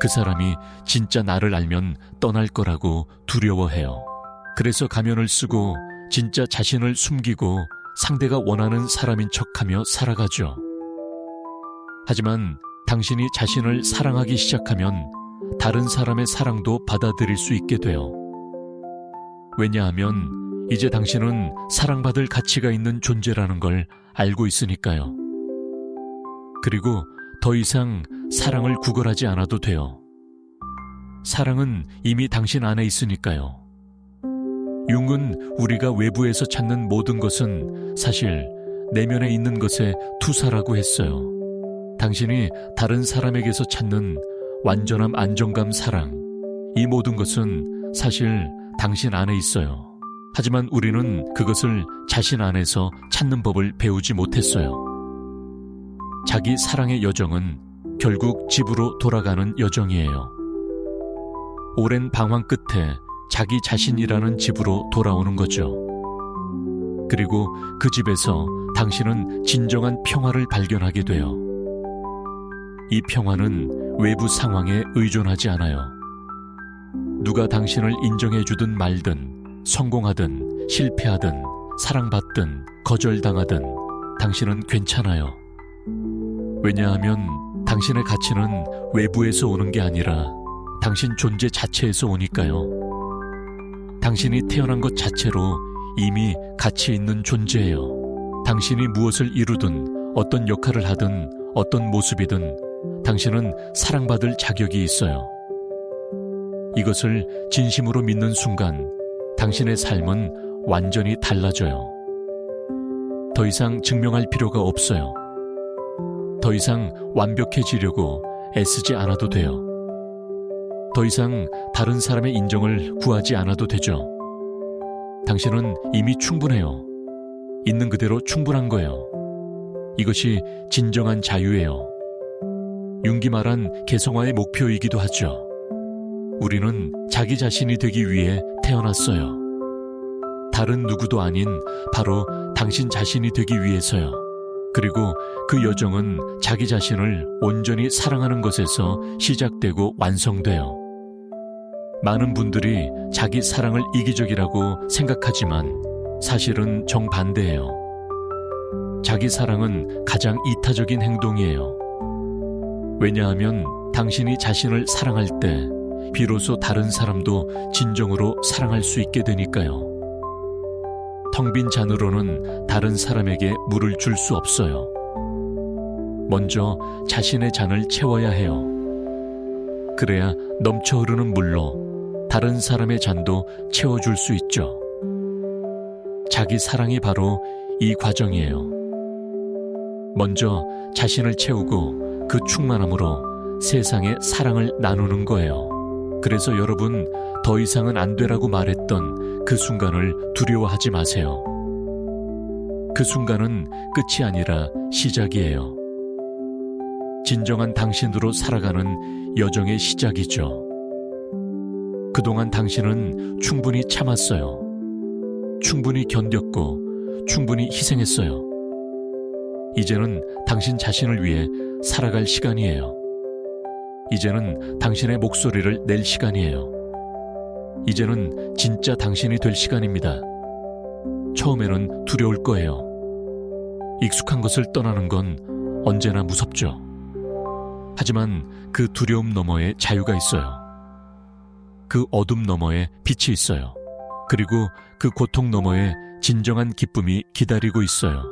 그 사람이 진짜 나를 알면 떠날 거라고 두려워해요. 그래서 가면을 쓰고 진짜 자신을 숨기고 상대가 원하는 사람인 척하며 살아가죠. 하지만 당신이 자신을 사랑하기 시작하면 다른 사람의 사랑도 받아들일 수 있게 돼요. 왜냐하면 이제 당신은 사랑받을 가치가 있는 존재라는 걸 알고 있으니까요. 그리고 더 이상 사랑을 구걸하지 않아도 돼요. 사랑은 이미 당신 안에 있으니까요. 융은 우리가 외부에서 찾는 모든 것은 사실 내면에 있는 것의 투사라고 했어요. 당신이 다른 사람에게서 찾는 완전함, 안정감, 사랑, 이 모든 것은 사실 당신 안에 있어요. 하지만 우리는 그것을 자신 안에서 찾는 법을 배우지 못했어요. 자기 사랑의 여정은 결국 집으로 돌아가는 여정이에요. 오랜 방황 끝에 자기 자신이라는 집으로 돌아오는 거죠. 그리고 그 집에서 당신은 진정한 평화를 발견하게 돼요. 이 평화는 외부 상황에 의존하지 않아요. 누가 당신을 인정해주든 말든, 성공하든 실패하든 사랑받든 거절당하든 당신은 괜찮아요. 왜냐하면 당신의 가치는 외부에서 오는 게 아니라 당신 존재 자체에서 오니까요. 당신이 태어난 것 자체로 이미 가치 있는 존재예요. 당신이 무엇을 이루든 어떤 역할을 하든 어떤 모습이든 당신은 사랑받을 자격이 있어요. 이것을 진심으로 믿는 순간 당신의 삶은 완전히 달라져요. 더 이상 증명할 필요가 없어요. 더 이상 완벽해지려고 애쓰지 않아도 돼요. 더 이상 다른 사람의 인정을 구하지 않아도 되죠. 당신은 이미 충분해요. 있는 그대로 충분한 거예요. 이것이 진정한 자유예요. 융기 말한 개성화의 목표이기도 하죠. 우리는 자기 자신이 되기 위해 태어났어요. 다른 누구도 아닌 바로 당신 자신이 되기 위해서요. 그리고 그 여정은 자기 자신을 온전히 사랑하는 것에서 시작되고 완성돼요. 많은 분들이 자기 사랑을 이기적이라고 생각하지만 사실은 정반대예요. 자기 사랑은 가장 이타적인 행동이에요. 왜냐하면 당신이 자신을 사랑할 때 비로소 다른 사람도 진정으로 사랑할 수 있게 되니까요. 텅 빈 잔으로는 다른 사람에게 물을 줄 수 없어요. 먼저 자신의 잔을 채워야 해요. 그래야 넘쳐 흐르는 물로 다른 사람의 잔도 채워줄 수 있죠. 자기 사랑이 바로 이 과정이에요. 먼저 자신을 채우고 그 충만함으로 세상에 사랑을 나누는 거예요. 그래서 여러분, 더 이상은 안 되라고 말했던 그 순간을 두려워하지 마세요. 그 순간은 끝이 아니라 시작이에요. 진정한 당신으로 살아가는 여정의 시작이죠. 그동안 당신은 충분히 참았어요. 충분히 견뎠고 충분히 희생했어요. 이제는 당신 자신을 위해 살아갈 시간이에요. 이제는 당신의 목소리를 낼 시간이에요. 이제는 진짜 당신이 될 시간입니다. 처음에는 두려울 거예요. 익숙한 것을 떠나는 건 언제나 무섭죠. 하지만 그 두려움 너머에 자유가 있어요. 그 어둠 너머에 빛이 있어요. 그리고 그 고통 너머에 진정한 기쁨이 기다리고 있어요.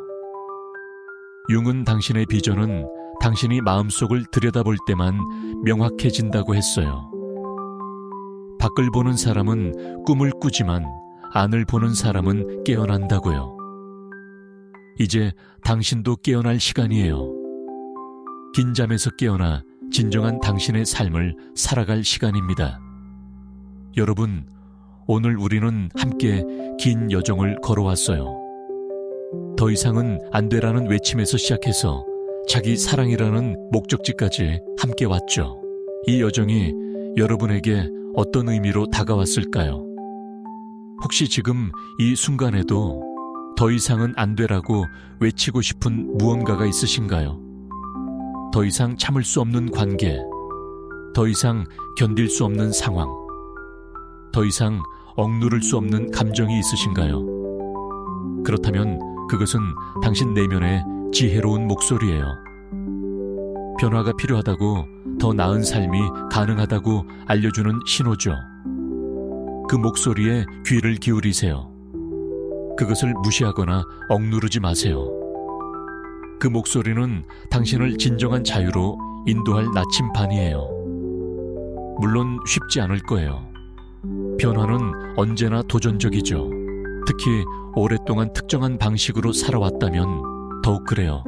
융은 당신의 비전은 당신이 마음속을 들여다볼 때만 명확해진다고 했어요. 밖을 보는 사람은 꿈을 꾸지만 안을 보는 사람은 깨어난다고요. 이제 당신도 깨어날 시간이에요. 긴 잠에서 깨어나 진정한 당신의 삶을 살아갈 시간입니다. 여러분, 오늘 우리는 함께 긴 여정을 걸어왔어요. 더 이상은 안 되라는 외침에서 시작해서 자기 사랑이라는 목적지까지 함께 왔죠. 이 여정이 여러분에게 어떤 의미로 다가왔을까요? 혹시 지금 이 순간에도 더 이상은 안 되라고 외치고 싶은 무언가가 있으신가요? 더 이상 참을 수 없는 관계, 더 이상 견딜 수 없는 상황, 더 이상 억누를 수 없는 감정이 있으신가요? 그렇다면 그것은 당신 내면의 지혜로운 목소리예요. 변화가 필요하다고, 더 나은 삶이 가능하다고 알려주는 신호죠. 그 목소리에 귀를 기울이세요. 그것을 무시하거나 억누르지 마세요. 그 목소리는 당신을 진정한 자유로 인도할 나침반이에요. 물론 쉽지 않을 거예요. 변화는 언제나 도전적이죠. 특히 오랫동안 특정한 방식으로 살아왔다면 더욱 그래요.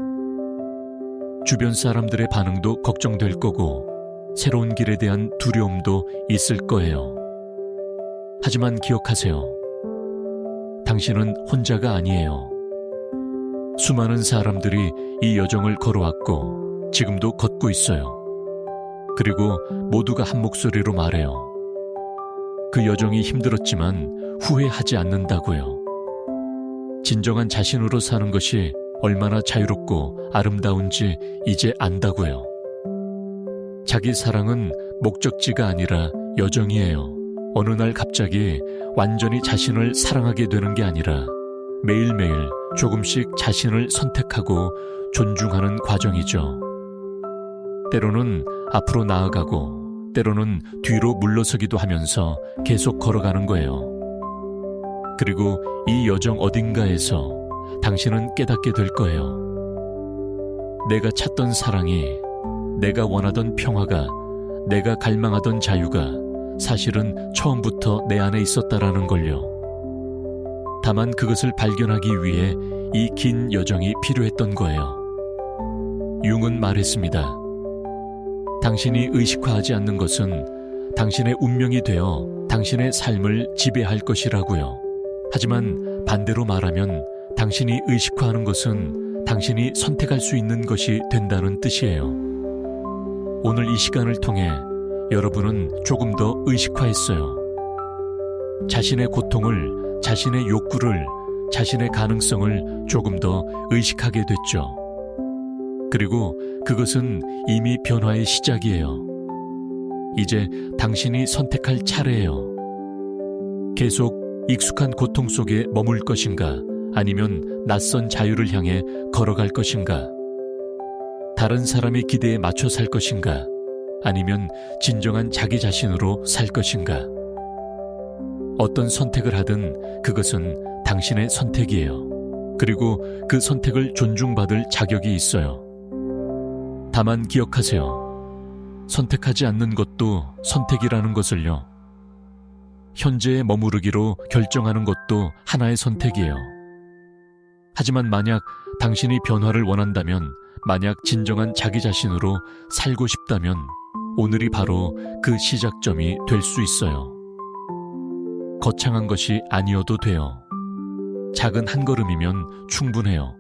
주변 사람들의 반응도 걱정될 거고 새로운 길에 대한 두려움도 있을 거예요. 하지만 기억하세요. 당신은 혼자가 아니에요. 수많은 사람들이 이 여정을 걸어왔고 지금도 걷고 있어요. 그리고 모두가 한 목소리로 말해요. 그 여정이 힘들었지만 후회하지 않는다고요. 진정한 자신으로 사는 것이 얼마나 자유롭고 아름다운지 이제 안다고요. 자기 사랑은 목적지가 아니라 여정이에요. 어느 날 갑자기 완전히 자신을 사랑하게 되는 게 아니라 매일매일 조금씩 자신을 선택하고 존중하는 과정이죠. 때로는 앞으로 나아가고 때로는 뒤로 물러서기도 하면서 계속 걸어가는 거예요. 그리고 이 여정 어딘가에서 당신은 깨닫게 될 거예요. 내가 찾던 사랑이, 내가 원하던 평화가, 내가 갈망하던 자유가 사실은 처음부터 내 안에 있었다라는 걸요. 다만 그것을 발견하기 위해 이 긴 여정이 필요했던 거예요. 융은 말했습니다. 당신이 의식화하지 않는 것은 당신의 운명이 되어 당신의 삶을 지배할 것이라고요. 하지만 반대로 말하면 당신이 의식화하는 것은 당신이 선택할 수 있는 것이 된다는 뜻이에요. 오늘 이 시간을 통해 여러분은 조금 더 의식화했어요. 자신의 고통을, 자신의 욕구를, 자신의 가능성을 조금 더 의식하게 됐죠. 그리고 그것은 이미 변화의 시작이에요. 이제 당신이 선택할 차례예요. 계속 익숙한 고통 속에 머물 것인가, 아니면 낯선 자유를 향해 걸어갈 것인가? 다른 사람의 기대에 맞춰 살 것인가? 아니면 진정한 자기 자신으로 살 것인가? 어떤 선택을 하든 그것은 당신의 선택이에요. 그리고 그 선택을 존중받을 자격이 있어요. 다만 기억하세요. 선택하지 않는 것도 선택이라는 것을요. 현재에 머무르기로 결정하는 것도 하나의 선택이에요. 하지만 만약 당신이 변화를 원한다면, 만약 진정한 자기 자신으로 살고 싶다면 오늘이 바로 그 시작점이 될 수 있어요. 거창한 것이 아니어도 돼요. 작은 한 걸음이면 충분해요.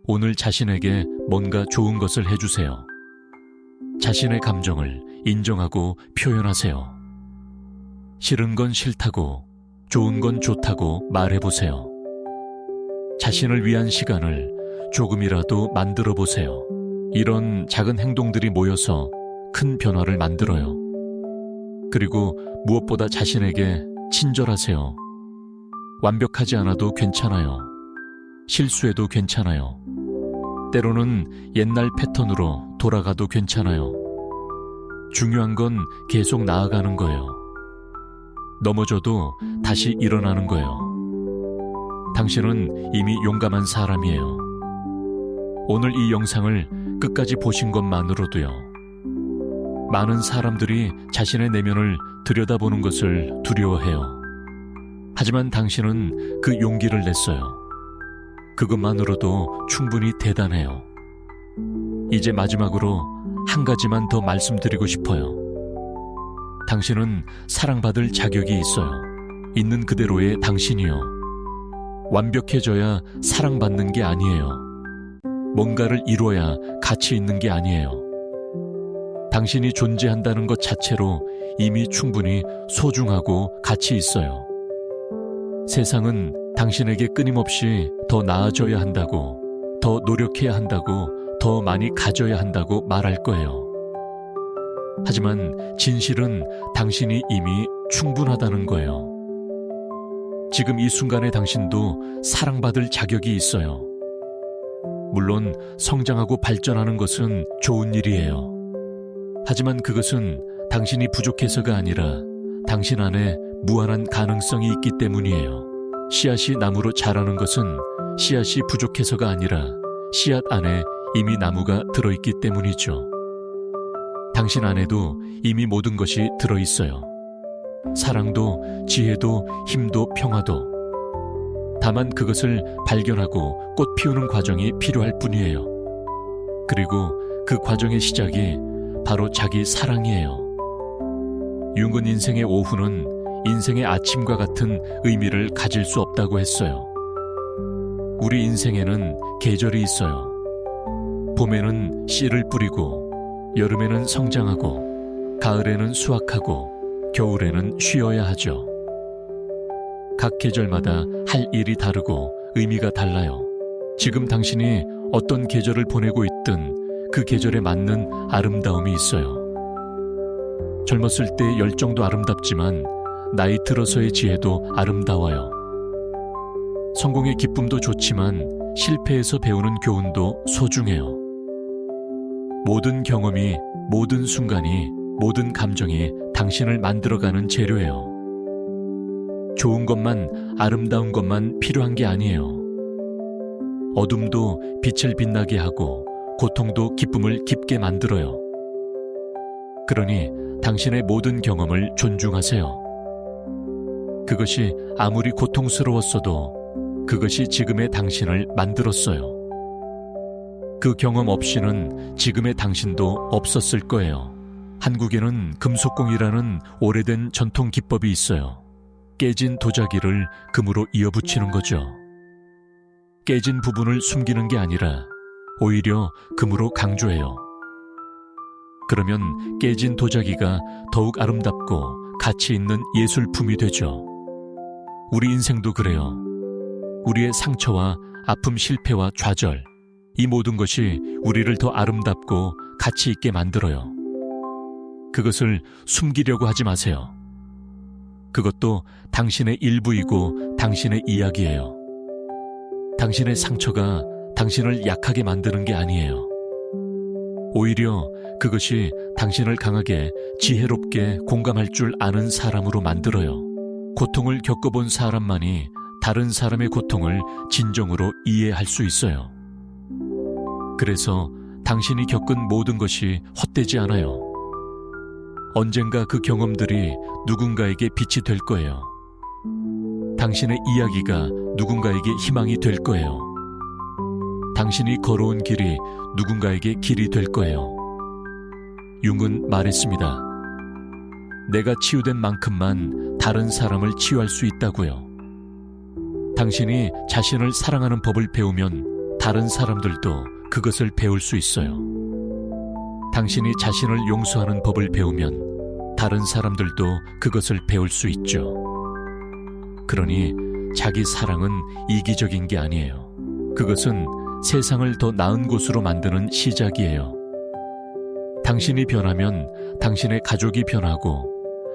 오늘 자신에게 뭔가 좋은 것을 해주세요. 자신의 감정을 인정하고 표현하세요. 싫은 건 싫다고, 좋은 건 좋다고 말해보세요. 자신을 위한 시간을 조금이라도 만들어 보세요. 이런 작은 행동들이 모여서 큰 변화를 만들어요. 그리고 무엇보다 자신에게 친절하세요. 완벽하지 않아도 괜찮아요. 실수해도 괜찮아요. 때로는 옛날 패턴으로 돌아가도 괜찮아요. 중요한 건 계속 나아가는 거예요. 넘어져도 다시 일어나는 거예요. 당신은 이미 용감한 사람이에요. 오늘 이 영상을 끝까지 보신 것만으로도요. 많은 사람들이 자신의 내면을 들여다보는 것을 두려워해요. 하지만 당신은 그 용기를 냈어요. 그것만으로도 충분히 대단해요. 이제 마지막으로 한 가지만 더 말씀드리고 싶어요. 당신은 사랑받을 자격이 있어요. 있는 그대로의 당신이요. 완벽해져야 사랑받는 게 아니에요. 뭔가를 이뤄야 가치 있는 게 아니에요. 당신이 존재한다는 것 자체로 이미 충분히 소중하고 가치 있어요. 세상은 당신에게 끊임없이 더 나아져야 한다고, 더 노력해야 한다고, 더 많이 가져야 한다고 말할 거예요. 하지만 진실은 당신이 이미 충분하다는 거예요. 지금 이 순간의 당신도 사랑받을 자격이 있어요. 물론 성장하고 발전하는 것은 좋은 일이에요. 하지만 그것은 당신이 부족해서가 아니라 당신 안에 무한한 가능성이 있기 때문이에요. 씨앗이 나무로 자라는 것은 씨앗이 부족해서가 아니라 씨앗 안에 이미 나무가 들어있기 때문이죠. 당신 안에도 이미 모든 것이 들어있어요. 사랑도, 지혜도, 힘도, 평화도. 다만 그것을 발견하고 꽃 피우는 과정이 필요할 뿐이에요. 그리고 그 과정의 시작이 바로 자기 사랑이에요. 융은 인생의 오후는 인생의 아침과 같은 의미를 가질 수 없다고 했어요. 우리 인생에는 계절이 있어요. 봄에는 씨를 뿌리고, 여름에는 성장하고, 가을에는 수확하고, 겨울에는 쉬어야 하죠. 각 계절마다 할 일이 다르고 의미가 달라요. 지금 당신이 어떤 계절을 보내고 있든 그 계절에 맞는 아름다움이 있어요. 젊었을 때 열정도 아름답지만 나이 들어서의 지혜도 아름다워요. 성공의 기쁨도 좋지만 실패에서 배우는 교훈도 소중해요. 모든 경험이, 모든 순간이, 모든 감정이 당신을 만들어가는 재료예요. 좋은 것만, 아름다운 것만 필요한 게 아니에요. 어둠도 빛을 빛나게 하고 고통도 기쁨을 깊게 만들어요. 그러니 당신의 모든 경험을 존중하세요. 그것이 아무리 고통스러웠어도 그것이 지금의 당신을 만들었어요. 그 경험 없이는 지금의 당신도 없었을 거예요. 한국에는 금속공이라는 오래된 전통 기법이 있어요. 깨진 도자기를 금으로 이어붙이는 거죠. 깨진 부분을 숨기는 게 아니라 오히려 금으로 강조해요. 그러면 깨진 도자기가 더욱 아름답고 가치 있는 예술품이 되죠. 우리 인생도 그래요. 우리의 상처와 아픔, 실패와 좌절, 이 모든 것이 우리를 더 아름답고 가치 있게 만들어요. 그것을 숨기려고 하지 마세요. 그것도 당신의 일부이고 당신의 이야기예요. 당신의 상처가 당신을 약하게 만드는 게 아니에요. 오히려 그것이 당신을 강하게, 지혜롭게 공감할 줄 아는 사람으로 만들어요. 고통을 겪어본 사람만이 다른 사람의 고통을 진정으로 이해할 수 있어요. 그래서 당신이 겪은 모든 것이 헛되지 않아요. 언젠가 그 경험들이 누군가에게 빛이 될 거예요. 당신의 이야기가 누군가에게 희망이 될 거예요. 당신이 걸어온 길이 누군가에게 길이 될 거예요. 융은 말했습니다. 내가 치유된 만큼만 다른 사람을 치유할 수 있다고요. 당신이 자신을 사랑하는 법을 배우면 다른 사람들도 그것을 배울 수 있어요. 당신이 자신을 용서하는 법을 배우면 다른 사람들도 그것을 배울 수 있죠. 그러니 자기 사랑은 이기적인 게 아니에요. 그것은 세상을 더 나은 곳으로 만드는 시작이에요. 당신이 변하면 당신의 가족이 변하고,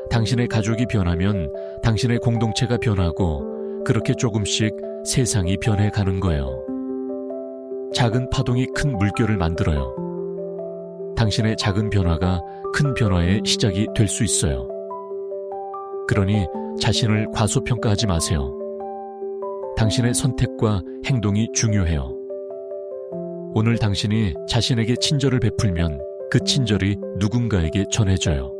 당신의 가족이 변하면 당신의 공동체가 변하고, 그렇게 조금씩 세상이 변해가는 거예요. 작은 파동이 큰 물결을 만들어요. 당신의 작은 변화가 큰 변화의 시작이 될 수 있어요. 그러니 자신을 과소평가하지 마세요. 당신의 선택과 행동이 중요해요. 오늘 당신이 자신에게 친절을 베풀면 그 친절이 누군가에게 전해져요.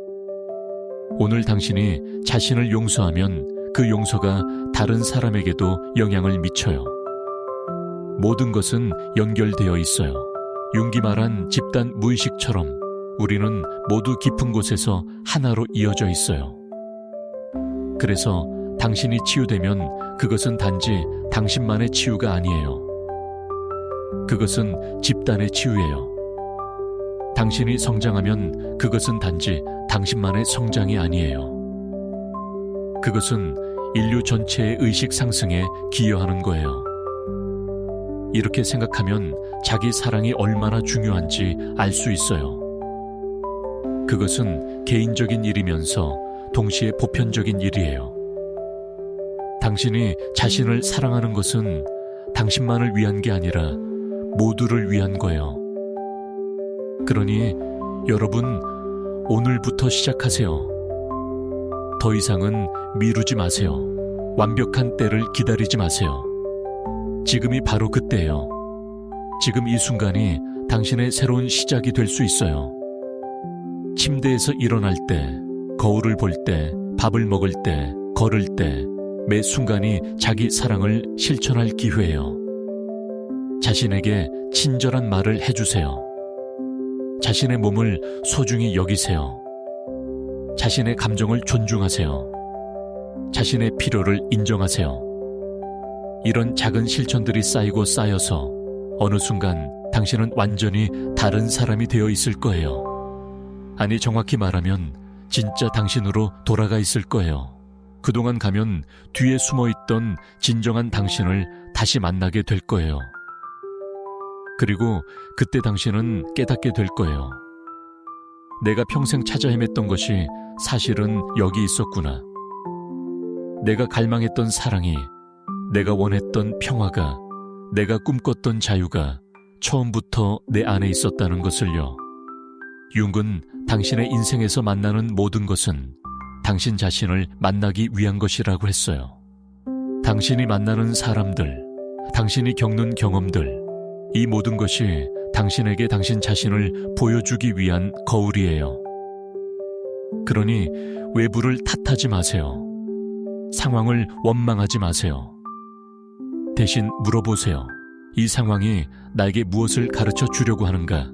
오늘 당신이 자신을 용서하면 그 용서가 다른 사람에게도 영향을 미쳐요. 모든 것은 연결되어 있어요. 융기 말한 집단 무의식처럼 우리는 모두 깊은 곳에서 하나로 이어져 있어요. 그래서 당신이 치유되면 그것은 단지 당신만의 치유가 아니에요. 그것은 집단의 치유예요. 당신이 성장하면 그것은 단지 당신만의 성장이 아니에요. 그것은 인류 전체의 의식 상승에 기여하는 거예요. 이렇게 생각하면 자기 사랑이 얼마나 중요한지 알 수 있어요. 그것은 개인적인 일이면서 동시에 보편적인 일이에요. 당신이 자신을 사랑하는 것은 당신만을 위한 게 아니라 모두를 위한 거예요. 그러니 여러분, 오늘부터 시작하세요. 더 이상은 미루지 마세요. 완벽한 때를 기다리지 마세요. 지금이 바로 그때예요. 지금 이 순간이 당신의 새로운 시작이 될 수 있어요. 침대에서 일어날 때, 거울을 볼 때, 밥을 먹을 때, 걸을 때, 매 순간이 자기 사랑을 실천할 기회예요. 자신에게 친절한 말을 해주세요. 자신의 몸을 소중히 여기세요. 자신의 감정을 존중하세요. 자신의 필요를 인정하세요. 이런 작은 실천들이 쌓이고 쌓여서 어느 순간 당신은 완전히 다른 사람이 되어 있을 거예요. 아니, 정확히 말하면 진짜 당신으로 돌아가 있을 거예요. 그동안 가면 뒤에 숨어있던 진정한 당신을 다시 만나게 될 거예요. 그리고 그때 당신은 깨닫게 될 거예요. 내가 평생 찾아 헤맸던 것이 사실은 여기 있었구나. 내가 갈망했던 사랑이, 내가 원했던 평화가, 내가 꿈꿨던 자유가 처음부터 내 안에 있었다는 것을요. 융은 당신의 인생에서 만나는 모든 것은 당신 자신을 만나기 위한 것이라고 했어요. 당신이 만나는 사람들, 당신이 겪는 경험들, 이 모든 것이 당신에게 당신 자신을 보여주기 위한 거울이에요. 그러니 외부를 탓하지 마세요. 상황을 원망하지 마세요. 대신 물어보세요. 이 상황이 나에게 무엇을 가르쳐 주려고 하는가?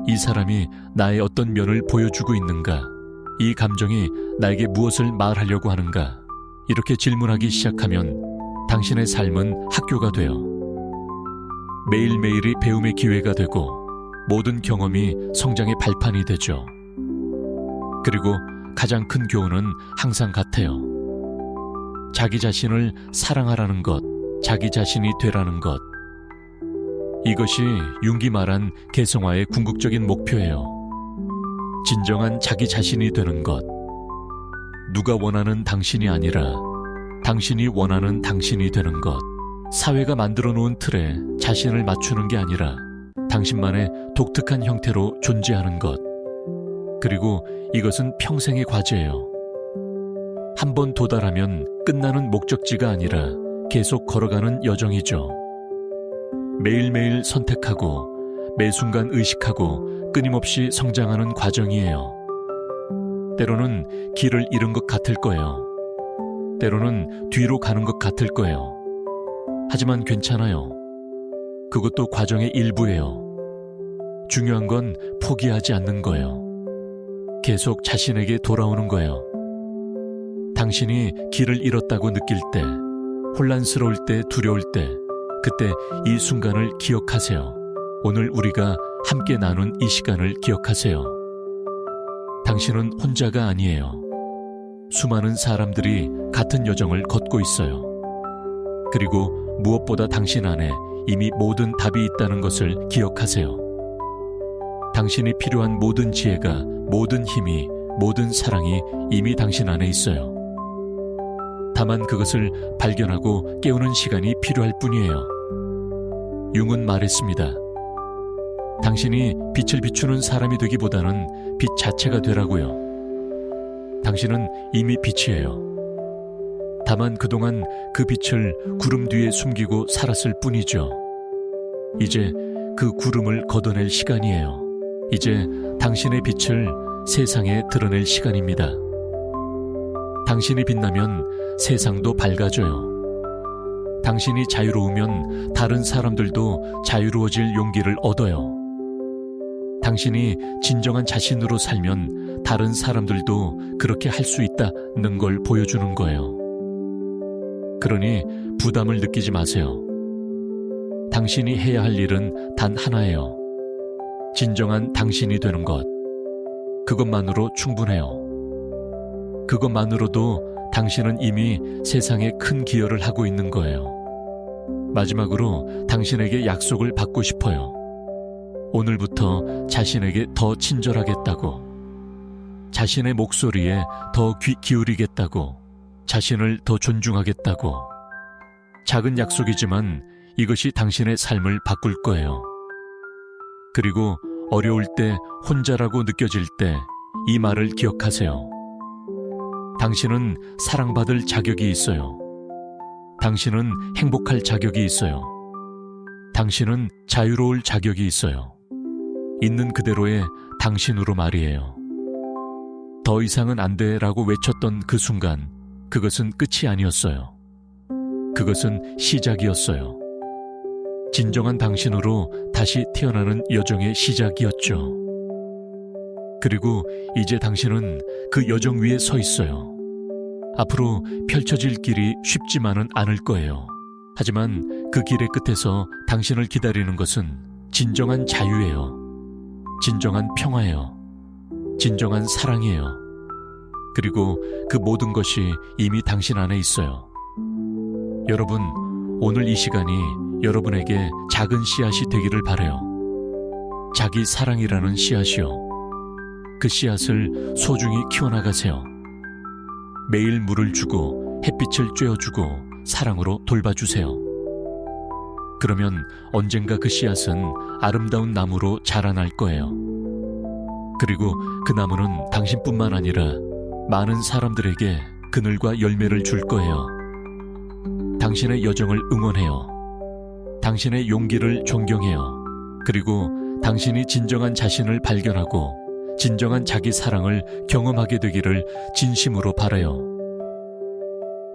이 사람이 나의 어떤 면을 보여주고 있는가? 이 감정이 나에게 무엇을 말하려고 하는가? 이렇게 질문하기 시작하면 당신의 삶은 학교가 돼요. 매일매일이 배움의 기회가 되고 모든 경험이 성장의 발판이 되죠. 그리고 가장 큰 교훈은 항상 같아요. 자기 자신을 사랑하라는 것, 자기 자신이 되라는 것. 이것이 융이 말한 개성화의 궁극적인 목표예요. 진정한 자기 자신이 되는 것. 누가 원하는 당신이 아니라 당신이 원하는 당신이 되는 것. 사회가 만들어 놓은 틀에 자신을 맞추는 게 아니라 당신만의 독특한 형태로 존재하는 것. 그리고 이것은 평생의 과제예요. 한 번 도달하면 끝나는 목적지가 아니라 계속 걸어가는 여정이죠. 매일매일 선택하고 매 순간 의식하고 끊임없이 성장하는 과정이에요. 때로는 길을 잃은 것 같을 거예요. 때로는 뒤로 가는 것 같을 거예요. 하지만 괜찮아요. 그것도 과정의 일부예요. 중요한 건 포기하지 않는 거예요. 계속 자신에게 돌아오는 거예요. 당신이 길을 잃었다고 느낄 때, 혼란스러울 때, 두려울 때, 그때 이 순간을 기억하세요. 오늘 우리가 함께 나눈 이 시간을 기억하세요. 당신은 혼자가 아니에요. 수많은 사람들이 같은 여정을 걷고 있어요. 그리고 무엇보다 당신 안에 이미 모든 답이 있다는 것을 기억하세요. 당신이 필요한 모든 지혜가, 모든 힘이, 모든 사랑이 이미 당신 안에 있어요. 다만 그것을 발견하고 깨우는 시간이 필요할 뿐이에요. 융은 말했습니다. 당신이 빛을 비추는 사람이 되기보다는 빛 자체가 되라고요. 당신은 이미 빛이에요. 다만 그동안 그 빛을 구름 뒤에 숨기고 살았을 뿐이죠. 이제 그 구름을 걷어낼 시간이에요. 이제 당신의 빛을 세상에 드러낼 시간입니다. 당신이 빛나면 세상도 밝아져요. 당신이 자유로우면 다른 사람들도 자유로워질 용기를 얻어요. 당신이 진정한 자신으로 살면 다른 사람들도 그렇게 할 수 있다는 걸 보여주는 거예요. 그러니 부담을 느끼지 마세요. 당신이 해야 할 일은 단 하나예요. 진정한 당신이 되는 것. 그것만으로 충분해요. 그것만으로도 당신은 이미 세상에 큰 기여를 하고 있는 거예요. 마지막으로 당신에게 약속을 받고 싶어요. 오늘부터 자신에게 더 친절하겠다고, 자신의 목소리에 더 귀 기울이겠다고, 자신을 더 존중하겠다고. 작은 약속이지만 이것이 당신의 삶을 바꿀 거예요. 그리고 어려울 때, 혼자라고 느껴질 때 이 말을 기억하세요. 당신은 사랑받을 자격이 있어요. 당신은 행복할 자격이 있어요. 당신은 자유로울 자격이 있어요. 있는 그대로의 당신으로 말이에요. 더 이상은 안 돼라고 외쳤던 그 순간, 그것은 끝이 아니었어요. 그것은 시작이었어요. 진정한 당신으로 다시 태어나는 여정의 시작이었죠. 그리고 이제 당신은 그 여정 위에 서 있어요. 앞으로 펼쳐질 길이 쉽지만은 않을 거예요. 하지만 그 길의 끝에서 당신을 기다리는 것은 진정한 자유예요. 진정한 평화예요. 진정한 사랑이에요. 그리고 그 모든 것이 이미 당신 안에 있어요. 여러분, 오늘 이 시간이 여러분에게 작은 씨앗이 되기를 바라요. 자기 사랑이라는 씨앗이요. 그 씨앗을 소중히 키워나가세요. 매일 물을 주고 햇빛을 쬐어주고 사랑으로 돌봐주세요. 그러면 언젠가 그 씨앗은 아름다운 나무로 자라날 거예요. 그리고 그 나무는 당신뿐만 아니라 많은 사람들에게 그늘과 열매를 줄 거예요. 당신의 여정을 응원해요. 당신의 용기를 존경해요. 그리고 당신이 진정한 자신을 발견하고 진정한 자기 사랑을 경험하게 되기를 진심으로 바라요.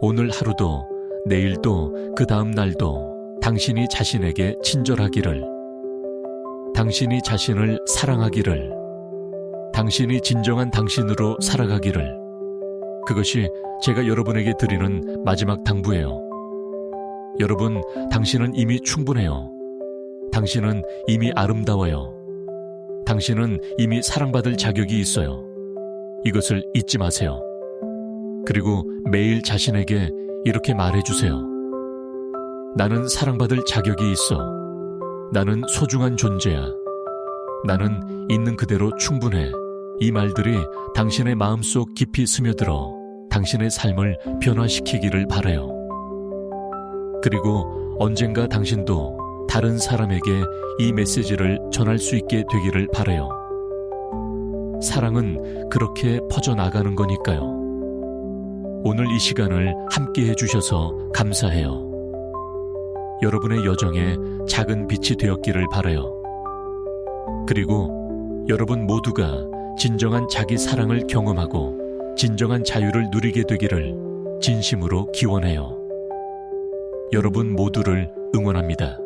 오늘 하루도 내일도 그 다음 날도 당신이 자신에게 친절하기를, 당신이 자신을 사랑하기를, 당신이 진정한 당신으로 살아가기를, 그것이 제가 여러분에게 드리는 마지막 당부예요. 여러분, 당신은 이미 충분해요. 당신은 이미 아름다워요. 당신은 이미 사랑받을 자격이 있어요. 이것을 잊지 마세요. 그리고 매일 자신에게 이렇게 말해주세요. 나는 사랑받을 자격이 있어. 나는 소중한 존재야. 나는 있는 그대로 충분해. 이 말들이 당신의 마음속 깊이 스며들어 당신의 삶을 변화시키기를 바라요. 그리고 언젠가 당신도 다른 사람에게 이 메시지를 전할 수 있게 되기를 바라요. 사랑은 그렇게 퍼져나가는 거니까요. 오늘 이 시간을 함께 해주셔서 감사해요. 여러분의 여정에 작은 빛이 되었기를 바라요. 그리고 여러분 모두가 진정한 자기 사랑을 경험하고 진정한 자유를 누리게 되기를 진심으로 기원해요. 여러분 모두를 응원합니다.